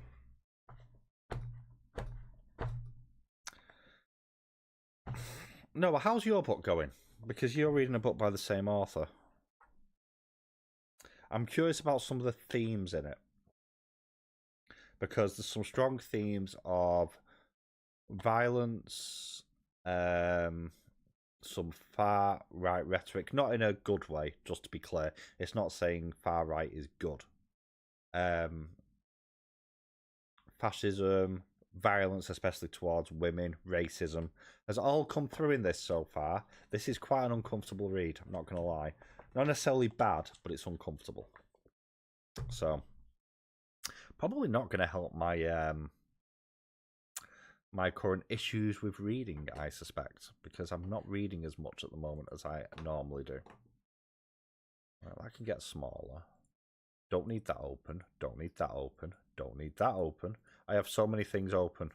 Noah, how's your book going? Because you're reading a book by the same author. I'm curious about some of the themes in it. Because there's some strong themes of violence, some far right rhetoric, not in a good way, just to be clear. It's not saying far right is good. Fascism, violence, especially towards women, racism, has all come through in this so far. This is quite an uncomfortable read, I'm not going to lie. Not necessarily bad, but it's uncomfortable. So, probably not going to help my my current issues with reading, I suspect, because I'm not reading as much at the moment as I normally do. Well, I can get smaller. Don't need that open. Don't need that open. Don't need that open. I have so many things open.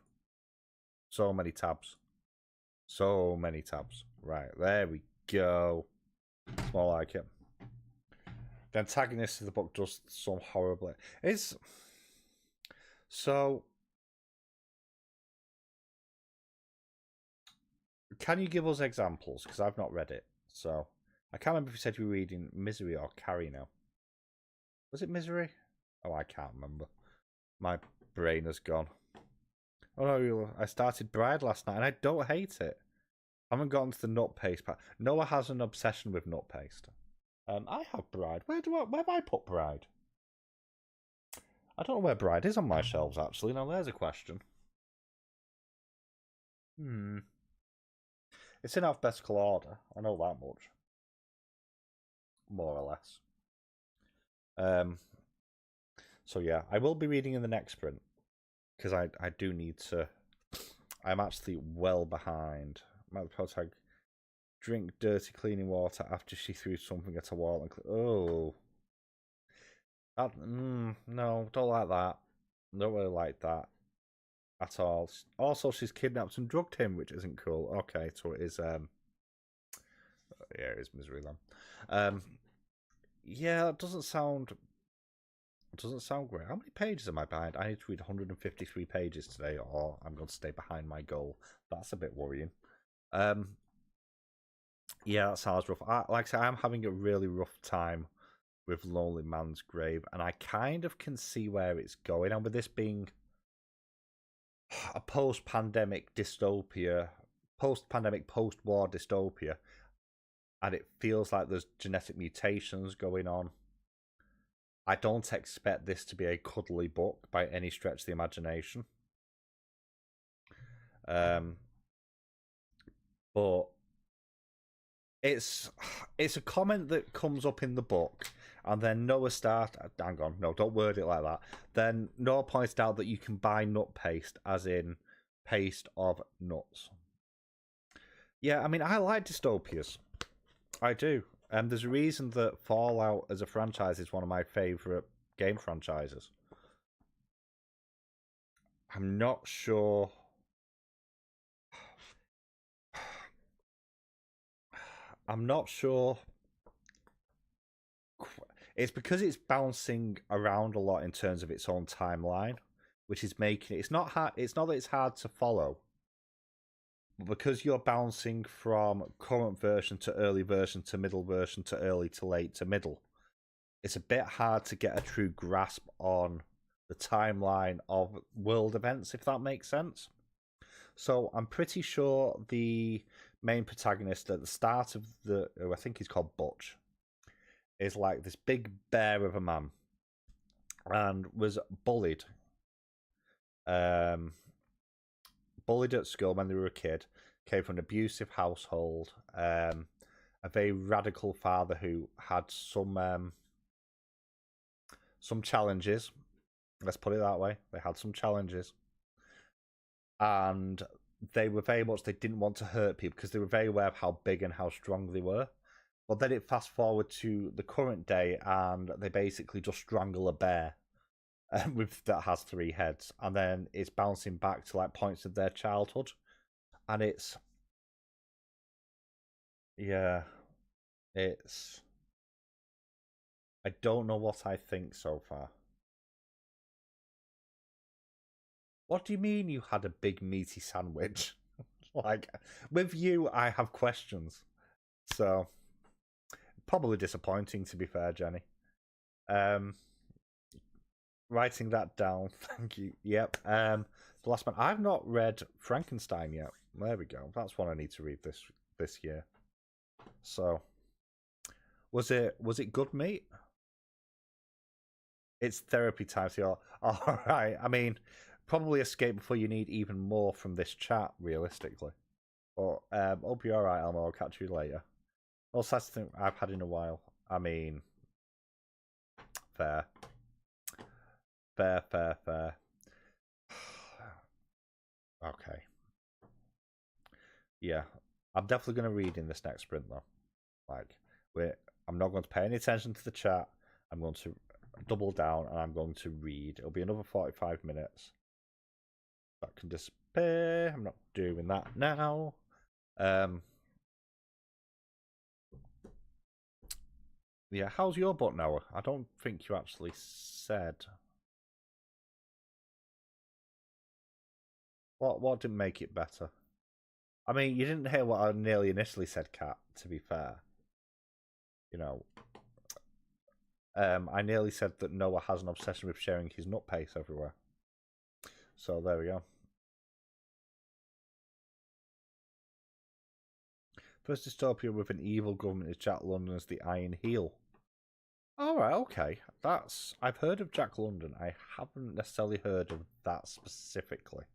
So many tabs. So many tabs. Right, there we go. It's more like it. The antagonist of the book does some horribly. So Can you give us examples? Because I've not read it. So I can't remember if you said you were reading Misery or Carrie now. Was it Misery? Oh, I can't remember. My brain has gone. Oh no, I started Bride last night and I don't hate it. I haven't gotten to the nut paste part. Noah has an obsession with nut paste. I have Bride. Where have I put Bride? I don't know where Bride is on my shelves actually. Now there's a question. It's in alphabetical order. I know that much. More or less. So yeah, I will be reading in the next print. Because I do need to. I'm actually well behind. Tag, drink dirty cleaning water after she threw something at a wall and no, don't like that. Don't really like that at all. Also, she's kidnapped and drugged him, which isn't cool. Okay, so it is. Yeah, it is Misery Lamb. Yeah, it doesn't sound great. How many pages am I behind? I need to read 153 pages today, or I'm going to stay behind my goal. That's a bit worrying. Yeah, that sounds rough. Like I said, I'm having a really rough time with Lonely Man's Grave, and I kind of can see where it's going. And with this being a post-pandemic dystopia, post-war dystopia, and it feels like there's genetic mutations going on. I don't expect this to be a cuddly book by any stretch of the imagination. But it's a comment that comes up in the book, and then Noah hang on, no, don't word it like that. Then Noah pointed out that you can buy nut paste, as in paste of nuts. Yeah, I mean, I like dystopias. I do. There's a reason that Fallout as a franchise is one of my favourite game franchises. I'm not sure. I'm not sure. It's because it's bouncing around a lot in terms of its own timeline, which is making it. It's not hard. It's not that it's hard to follow, but because you're bouncing from current version to early version to middle version to early to late to middle, it's a bit hard to get a true grasp on the timeline of world events, if that makes sense. So I'm pretty sure the main protagonist at the start of who I think he's called Butch, is like this big bear of a man and was bullied. Bullied at school when they were a kid, came from an abusive household, a very radical father who had some challenges. Let's put it that way. They had some challenges. And they were very much, they didn't want to hurt people because they were very aware of how big and how strong they were. But then it fast forward to the current day, and they basically just strangle a bear that has 3 heads, and then it's bouncing back to like points of their childhood, and it's I don't know what I think so far. What do you mean you had a big meaty sandwich? Like, with you, I have questions. So, probably disappointing, to be fair, Jenny. Writing that down, thank you. Yep. The last one. I've not read Frankenstein yet. There we go. That's one I need to read this year. So, was it good, mate? It's therapy time, so you're all right. I mean, probably escape before you need even more from this chat, realistically. But hope you're alright, Elmo. I'll catch you later. Also, that's the thing I've had in a while. I mean, fair. Okay. Yeah. I'm definitely going to read in this next sprint, though. Like, I'm not going to pay any attention to the chat. I'm going to double down and I'm going to read. It'll be another 45 minutes. That can disappear. I'm not doing that now. Yeah, how's your butt now? I don't think you actually said. What didn't make it better? I mean, you didn't hear what I nearly initially said, Kat, to be fair. You know, I nearly said that Noah has an obsession with sharing his nut paste everywhere. So there we go. First dystopia with an evil government is Jack London's The Iron Heel. Alright, okay. I've heard of Jack London. I haven't necessarily heard of that specifically.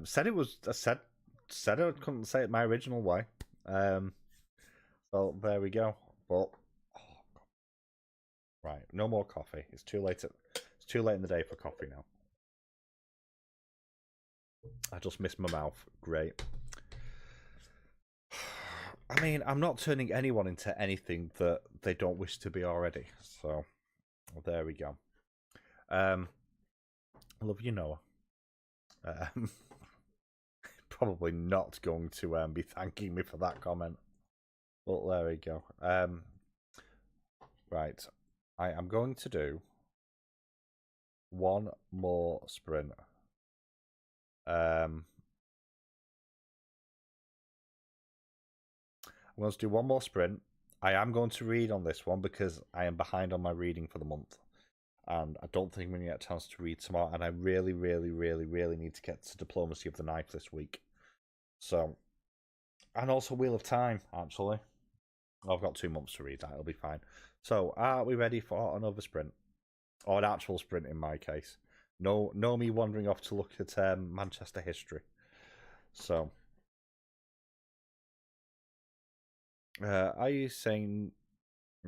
Said I couldn't say it my original way. So there we go. But right, no more coffee. It's too late in the day for coffee now. I just missed my mouth. Great. I mean, I'm not turning anyone into anything that they don't wish to be already. So there we go. Love you, Noah. Probably not going to be thanking me for that comment. But there we go. Right. I am going to do one more sprint. I'm going to do one more sprint. I am going to read on this one because I am behind on my reading for the month. And I don't think I'm going to get a chance to read tomorrow. And I really, really, really, really need to get to Diplomacy of the Knife this week. So, and also Wheel of Time, actually. I've got 2 months to read that. It'll be fine. So, are we ready for another sprint? Or an actual sprint in my case. No me wandering off to look at Manchester history. So, are you saying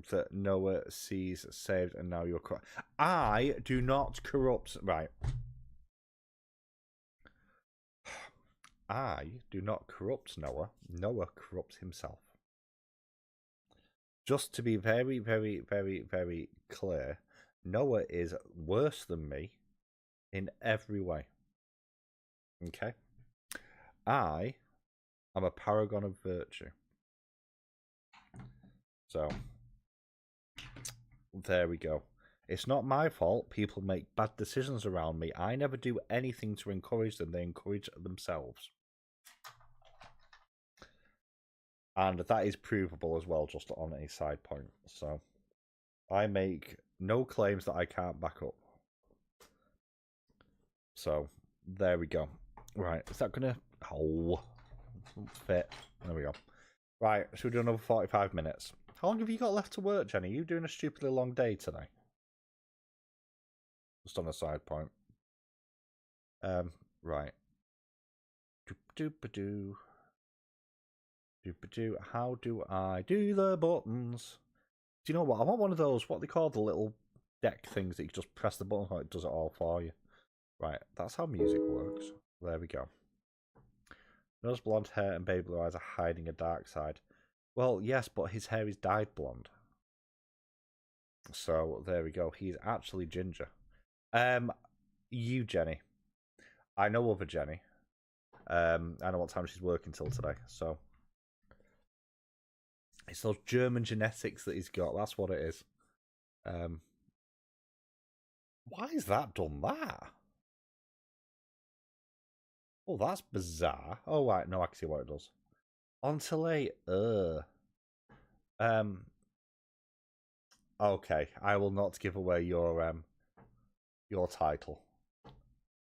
that Noah sees saved and now you're corrupt? I do not corrupt. Right. I do not corrupt Noah. Noah corrupts himself. Just to be very, very, very, very clear, Noah is worse than me in every way. Okay? I am a paragon of virtue. So, there we go. It's not my fault people make bad decisions around me. I never do anything to encourage them. They encourage themselves. And that is provable as well, just on a side point. So, I make no claims that I can't back up. So, there we go. Right, is that going to... Oh, doesn't fit. There we go. Right, should we do another 45 minutes? How long have you got left to work, Jenny? Are you doing a stupidly long day today? Just on a side point. Right. Doop-a-doo. Doop-a-doo. How do I do the buttons? Do you know what? I want one of those, what they call the little deck things that you just press the button and it does it all for you. Right, that's how music works. There we go. Noah's blonde hair and baby blue eyes are hiding a dark side. Well, yes, but his hair is dyed blonde. So, there we go. He's actually ginger. You, Jenny. I know of a Jenny. I know what time she's working till today, so... It's those German genetics that he's got. That's what it is. Why has that done that? Oh, that's bizarre. Oh, right. No, I can see what it does. Ontele. Okay. I will not give away your title.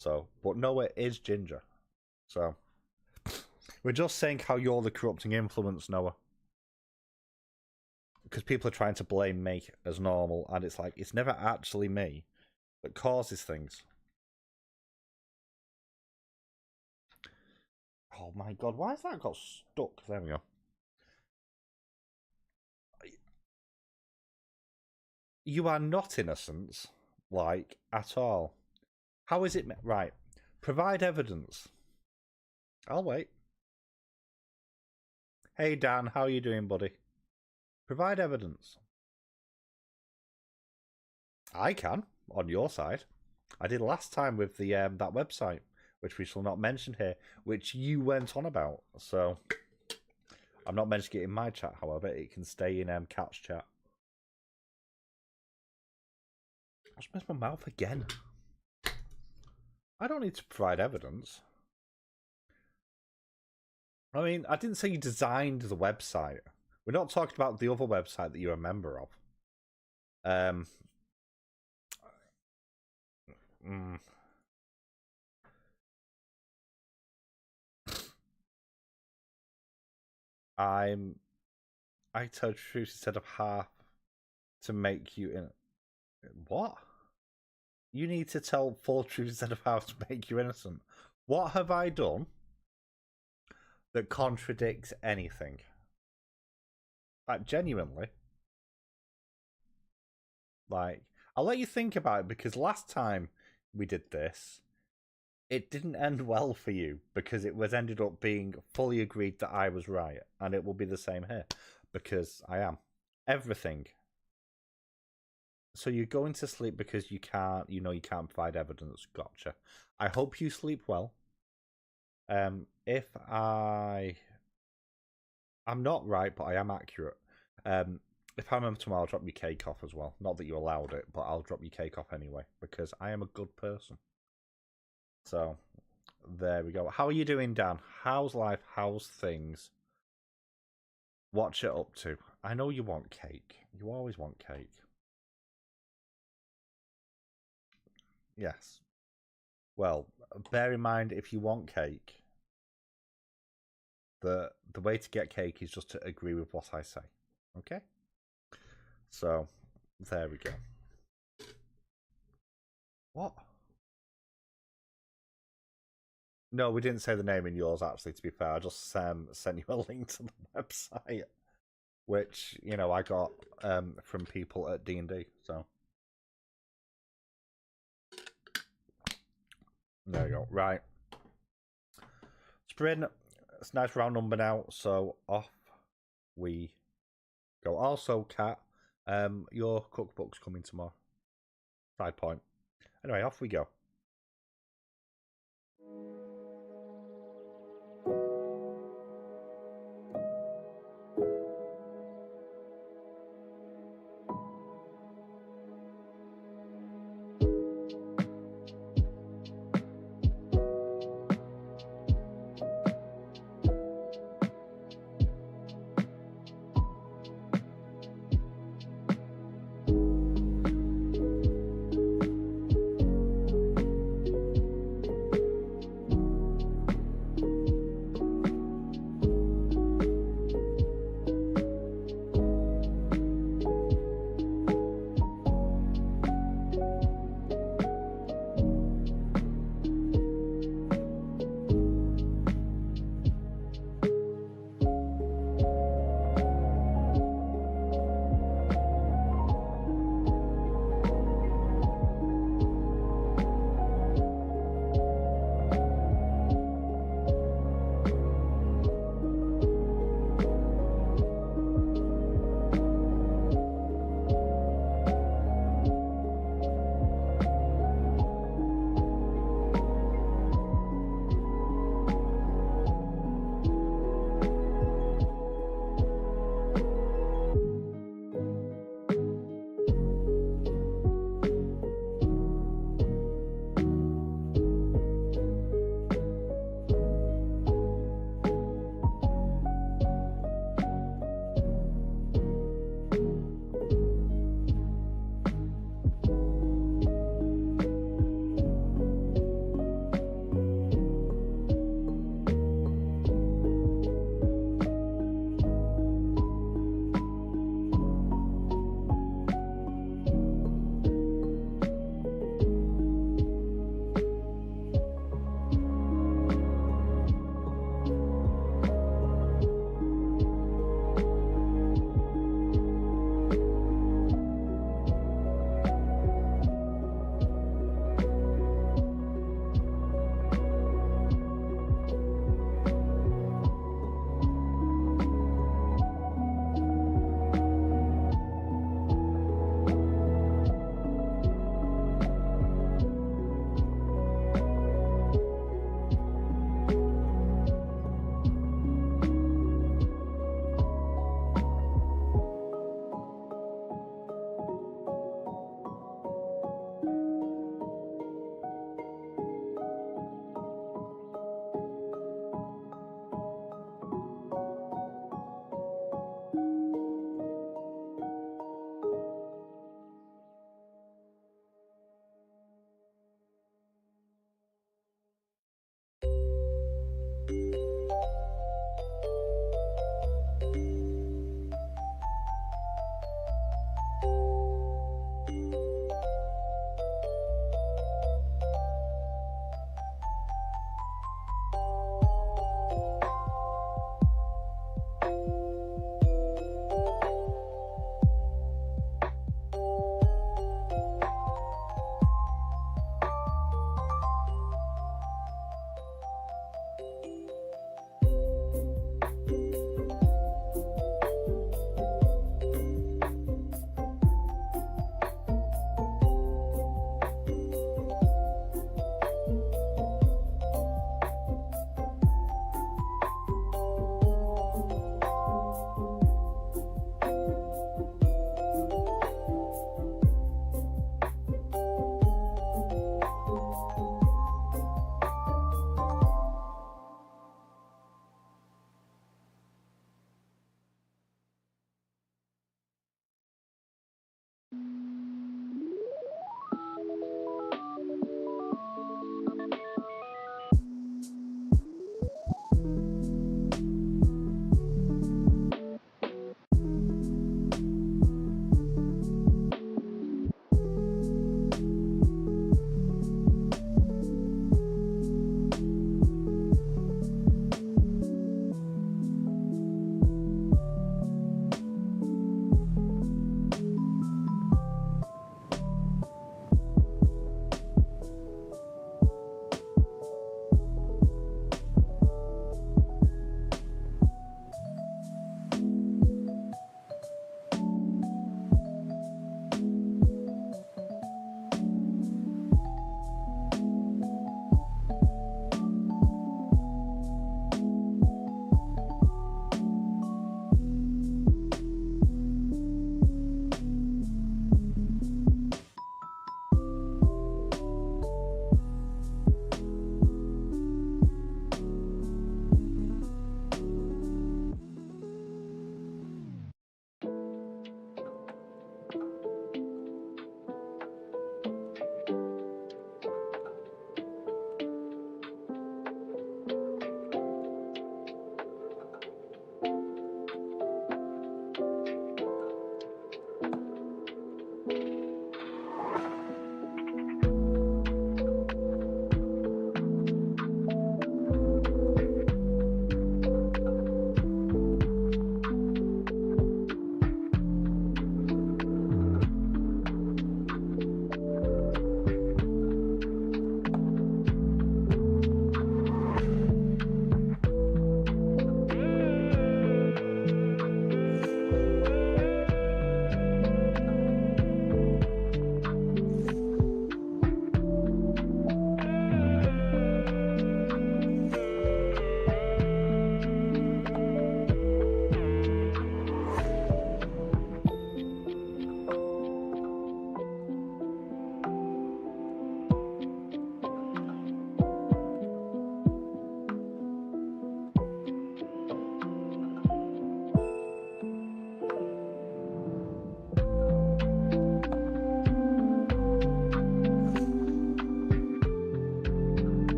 So, but Noah is ginger. So, we're just saying how you're the corrupting influence, Noah. Because people are trying to blame me as normal, and it's like, it's never actually me that causes things. Oh my god, why has that got stuck? There we go. You are not innocent, like, at all. How is it... Right. Provide evidence. I'll wait. Hey, Dan, how are you doing, buddy? Provide evidence. I can, on your side. I did last time with the that website, which we shall not mention here, which you went on about. So, I'm not mentioning it in my chat, however. It can stay in Cat's chat. I just missed my mouth again. I don't need to provide evidence. I mean, I didn't say you designed the website. We're not talking about the other website that you're a member of. Mm, I told truth instead of half to make you in. What? You need to tell full truth instead of half to make you innocent. What have I done that contradicts anything? Like, genuinely. Like, I'll let you think about it because last time we did this, it didn't end well for you because it was ended up being fully agreed that I was right, and it will be the same here because I am. Everything. So you're going to sleep because you can't, you can't provide evidence. Gotcha. I hope you sleep well. If I'm not right, but I am accurate. If I remember tomorrow, I'll drop your cake off as well. Not that you allowed it, but I'll drop your cake off anyway because I am a good person. So there we go. How are you doing, Dan? How's life? How's things? What's it up to? I know you want cake. You always want cake. Yes. Well, bear in mind if you want cake, the way to get cake is just to agree with what I say. Okay? So there we go. What? No, we didn't say the name in yours, actually, to be fair. I just sent you a link to the website, which, I got from people at D&D, so. There you go. Right. Spring. It's a nice round number now, so off we go. Also, Kat, your cookbook's coming tomorrow. Side point. Anyway, off we go.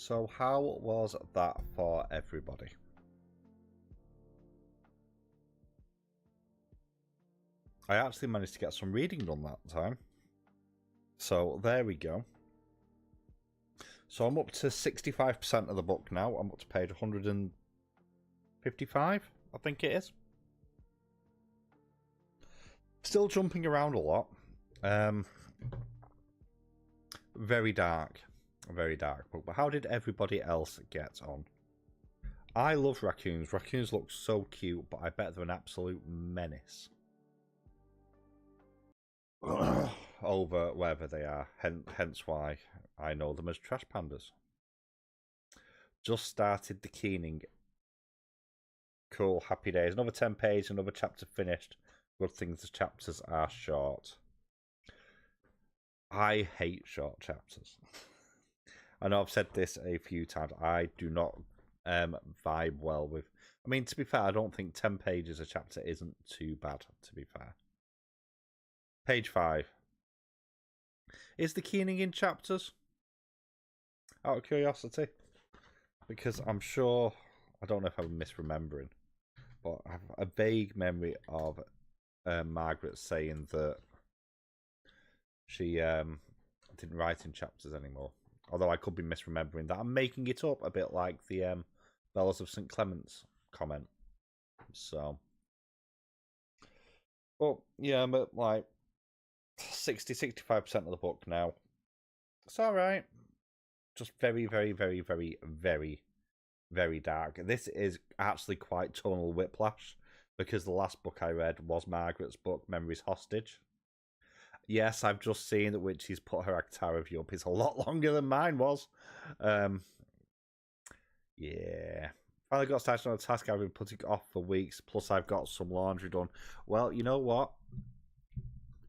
So how was that for everybody? I actually managed to get some reading done that time. So there we go. So I'm up to 65% of the book now. I'm up to page 155, I think it is. Still jumping around a lot. Very dark book. But how did everybody else get on? I love raccoons. Raccoons look so cute, but I bet they're an absolute menace over wherever they are. Hence why I know them as trash pandas. Just started the keening. Cool, happy days. Another 10 pages, another chapter finished. Good things the chapters are short. I hate short chapters. I know I've said this a few times. I do not vibe well with... I mean, to be fair, I don't think 10 pages a chapter isn't too bad, to be fair. Page 5. Is the keening in chapters? Out of curiosity. Because I'm sure... I don't know if I'm misremembering. But I have a vague memory of Margaret saying that she didn't write in chapters anymore. Although I could be misremembering that. I'm making it up a bit like the Bells of St. Clement's comment. So. But yeah, I'm at like 60-65% of the book now. It's alright. Just very, very, very, very, very, very dark. This is actually quite tonal whiplash. Because the last book I read was Margaret's book, Memories Hostage. Yes, I've just seen that Witchy's put her Actar review up. It's a lot longer than mine was. Yeah. Finally got started on a task I've been putting off for weeks. Plus, I've got some laundry done. Well, you know what?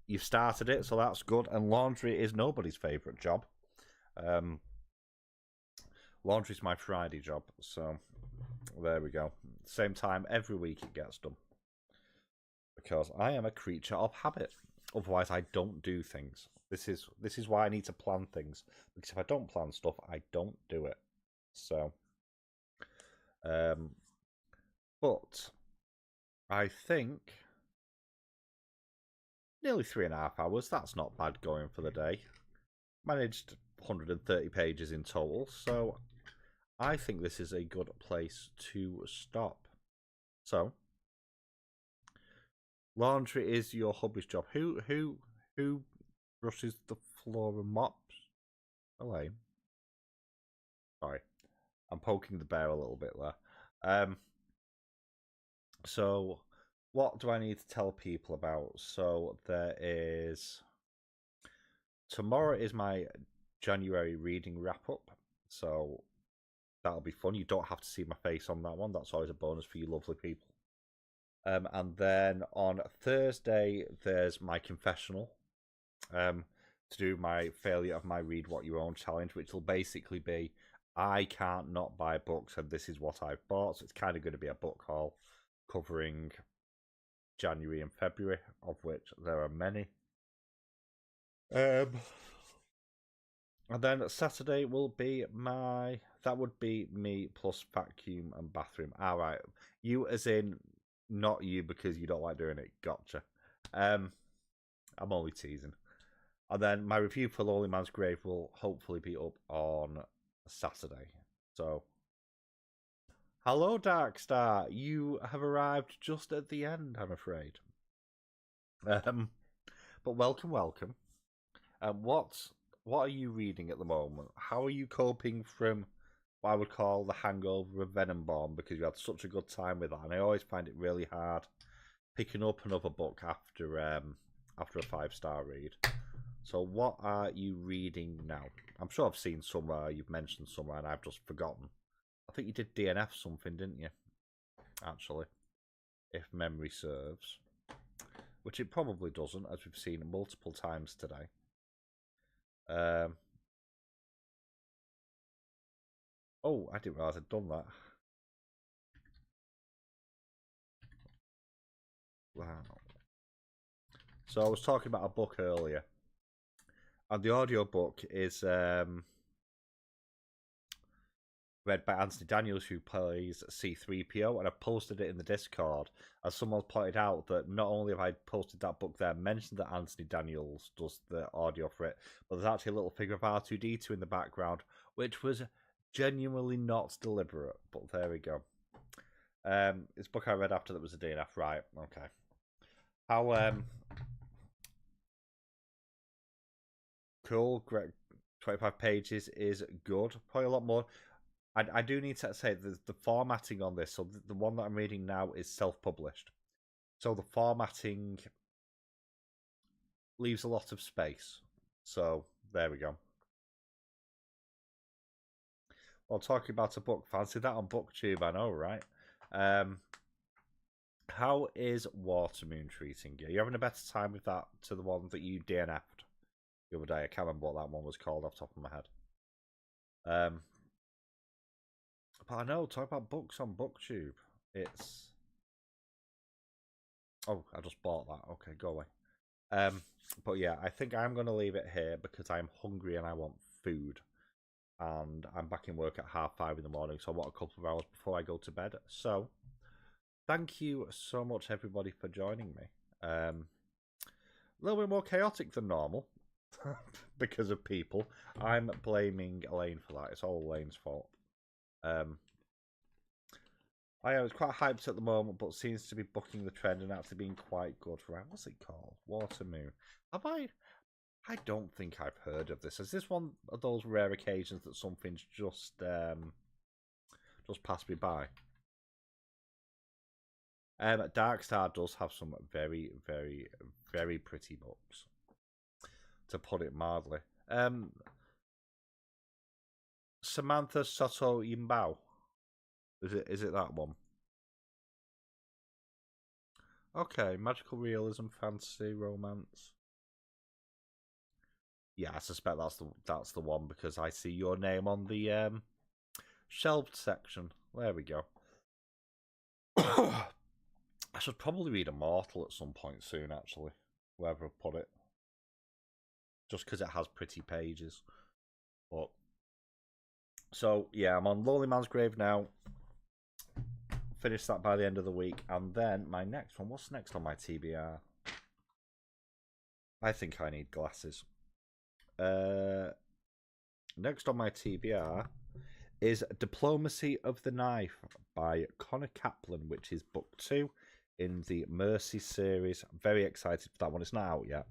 You've started it, so that's good. And laundry is nobody's favourite job. Laundry's my Friday job, so there we go. Same time every week it gets done. Because I am a creature of habit. Otherwise, I don't do things. This is why I need to plan things. Because if I don't plan stuff, I don't do it. So, but I think nearly 3.5 hours. That's not bad going for the day. Managed 130 pages in total. So, I think this is a good place to stop. So, laundry is your hubby's job. Who brushes the floor and mops? Elaine. Sorry, I'm poking the bear a little bit there. So, what do I need to tell people about? So there is tomorrow is my January reading wrap up. So that'll be fun. You don't have to see my face on that one. That's always a bonus for you lovely people. And then on Thursday, there's my confessional to do my failure of my Read What You Own challenge, which will basically be I can't not buy books, and this is what I've bought. So it's kind of going to be a book haul covering January and February, of which there are many. And then Saturday will be that would be me plus vacuum and bathroom. Alright, you as in not you because you don't like doing it. Gotcha. I'm only teasing. And then my review for Lonely Man's Grave will hopefully be up on Saturday. So, hello Darkstar. You have arrived just at the end, I'm afraid. But welcome. What are you reading at the moment? How are you coping from what I would call the hangover of Venomborn, because you had such a good time with that, and I always find it really hard picking up another book after a 5-star read. So what are you reading now? I'm sure I've seen somewhere, you've mentioned somewhere, and I've just forgotten. I think you did DNF something, didn't you? Actually, if memory serves. Which it probably doesn't, as we've seen multiple times today. Oh, I didn't realise I'd done that. Wow. So I was talking about a book earlier. And the audiobook is read by Anthony Daniels, who plays C-3PO, and I posted it in the Discord. As someone pointed out that not only have I posted that book there, mentioned that Anthony Daniels does the audio for it, but there's actually a little figure of R2-D2 in the background, which was genuinely not deliberate. But there we go. It's a book I read after that was a DNF, right? Okay. How cool. Great. 25 pages is good. Probably a lot more. I do need to say the formatting on this. So the one that I'm reading now is self-published. So the formatting leaves a lot of space. So there we go. Well, talking about a book, fancy that on Booktube, I know, right? How is Watermoon treating you? Are you having a better time with that to the one that you DNF'd the other day? I can't remember what that one was called off the top of my head. But I know, talk about books on Booktube. It's... Oh, I just bought that. Okay, go away. But yeah, I think I'm going to leave it here because I'm hungry and I want food. And I'm back in work at 5:30 in the morning, so I want a couple of hours before I go to bed. So, thank you so much, everybody, for joining me. A little bit more chaotic than normal because of people. I'm blaming Elaine for that. It's all Elaine's fault. I was quite hyped at the moment, but seems to be bucking the trend and actually being quite good. Right, what's it called? Watermoon. Have I don't think I've heard of this. Is this one of those rare occasions that something's just passed me by? Darkstar does have some very, very, very pretty books, to put it mildly. Samantha Soto Yimbao. Is it that one? Okay, magical realism, fantasy, romance. Yeah, I suspect that's the one because I see your name on the shelved section. There we go. I should probably read Immortal at some point soon, actually. Wherever I've put it. Just because it has pretty pages. But so yeah, I'm on Lonely Man's Grave now. Finish that by the end of the week, and then my next one. What's next on my TBR? I think I need glasses. Next on my TBR is Diplomacy of the Knife by Connor Kaplan, which is book 2 in the Mercy series. Very excited for that one. It's not out yet.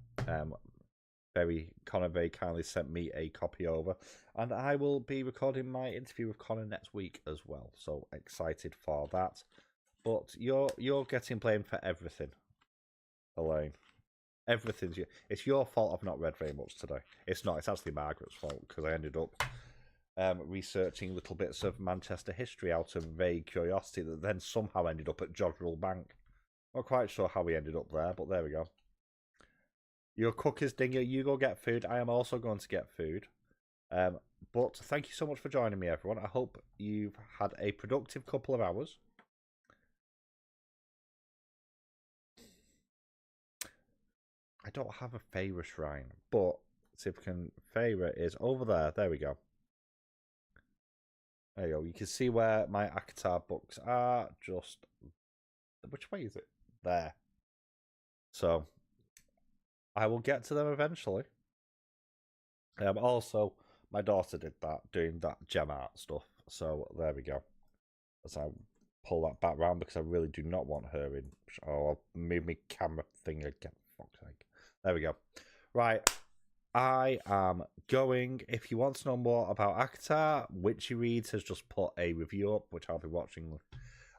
Connor very kindly sent me a copy over, and I will be recording my interview with Connor next week as well. So excited for that. But you're getting blamed for everything, Elaine. It's your fault I've not read very much today. It's not. It's actually Margaret's fault because I ended up researching little bits of Manchester history out of vague curiosity that then somehow ended up at Jodrell Bank. Not quite sure how we ended up there, but there we go. Your cook is Dinger. You go get food. I am also going to get food. But thank you so much for joining me, everyone. I hope you've had a productive couple of hours. I don't have a favourite shrine, but see if we can. Favourite is over there. There we go. There you go. You can see where my Akatar books are. Just which way is it? There. So I will get to them eventually. Also, my daughter did that, doing that gem art stuff. So there we go. As I pull that back round because I really do not want her in. Oh, I'll move my camera thing again. Fuck's sake. There we go. Right. I am going. If you want to know more about Akatar, Witchy Reads has just put a review up, which I'll be watching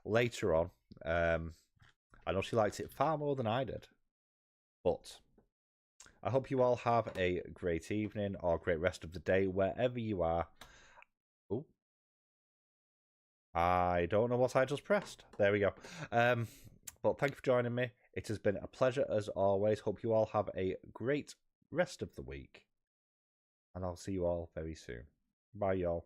later on. I know she liked it far more than I did. But I hope you all have a great evening or great rest of the day, wherever you are. Oh, I don't know what I just pressed. There we go. But thank you for joining me. It has been a pleasure as always. Hope you all have a great rest of the week. And I'll see you all very soon. Bye, y'all.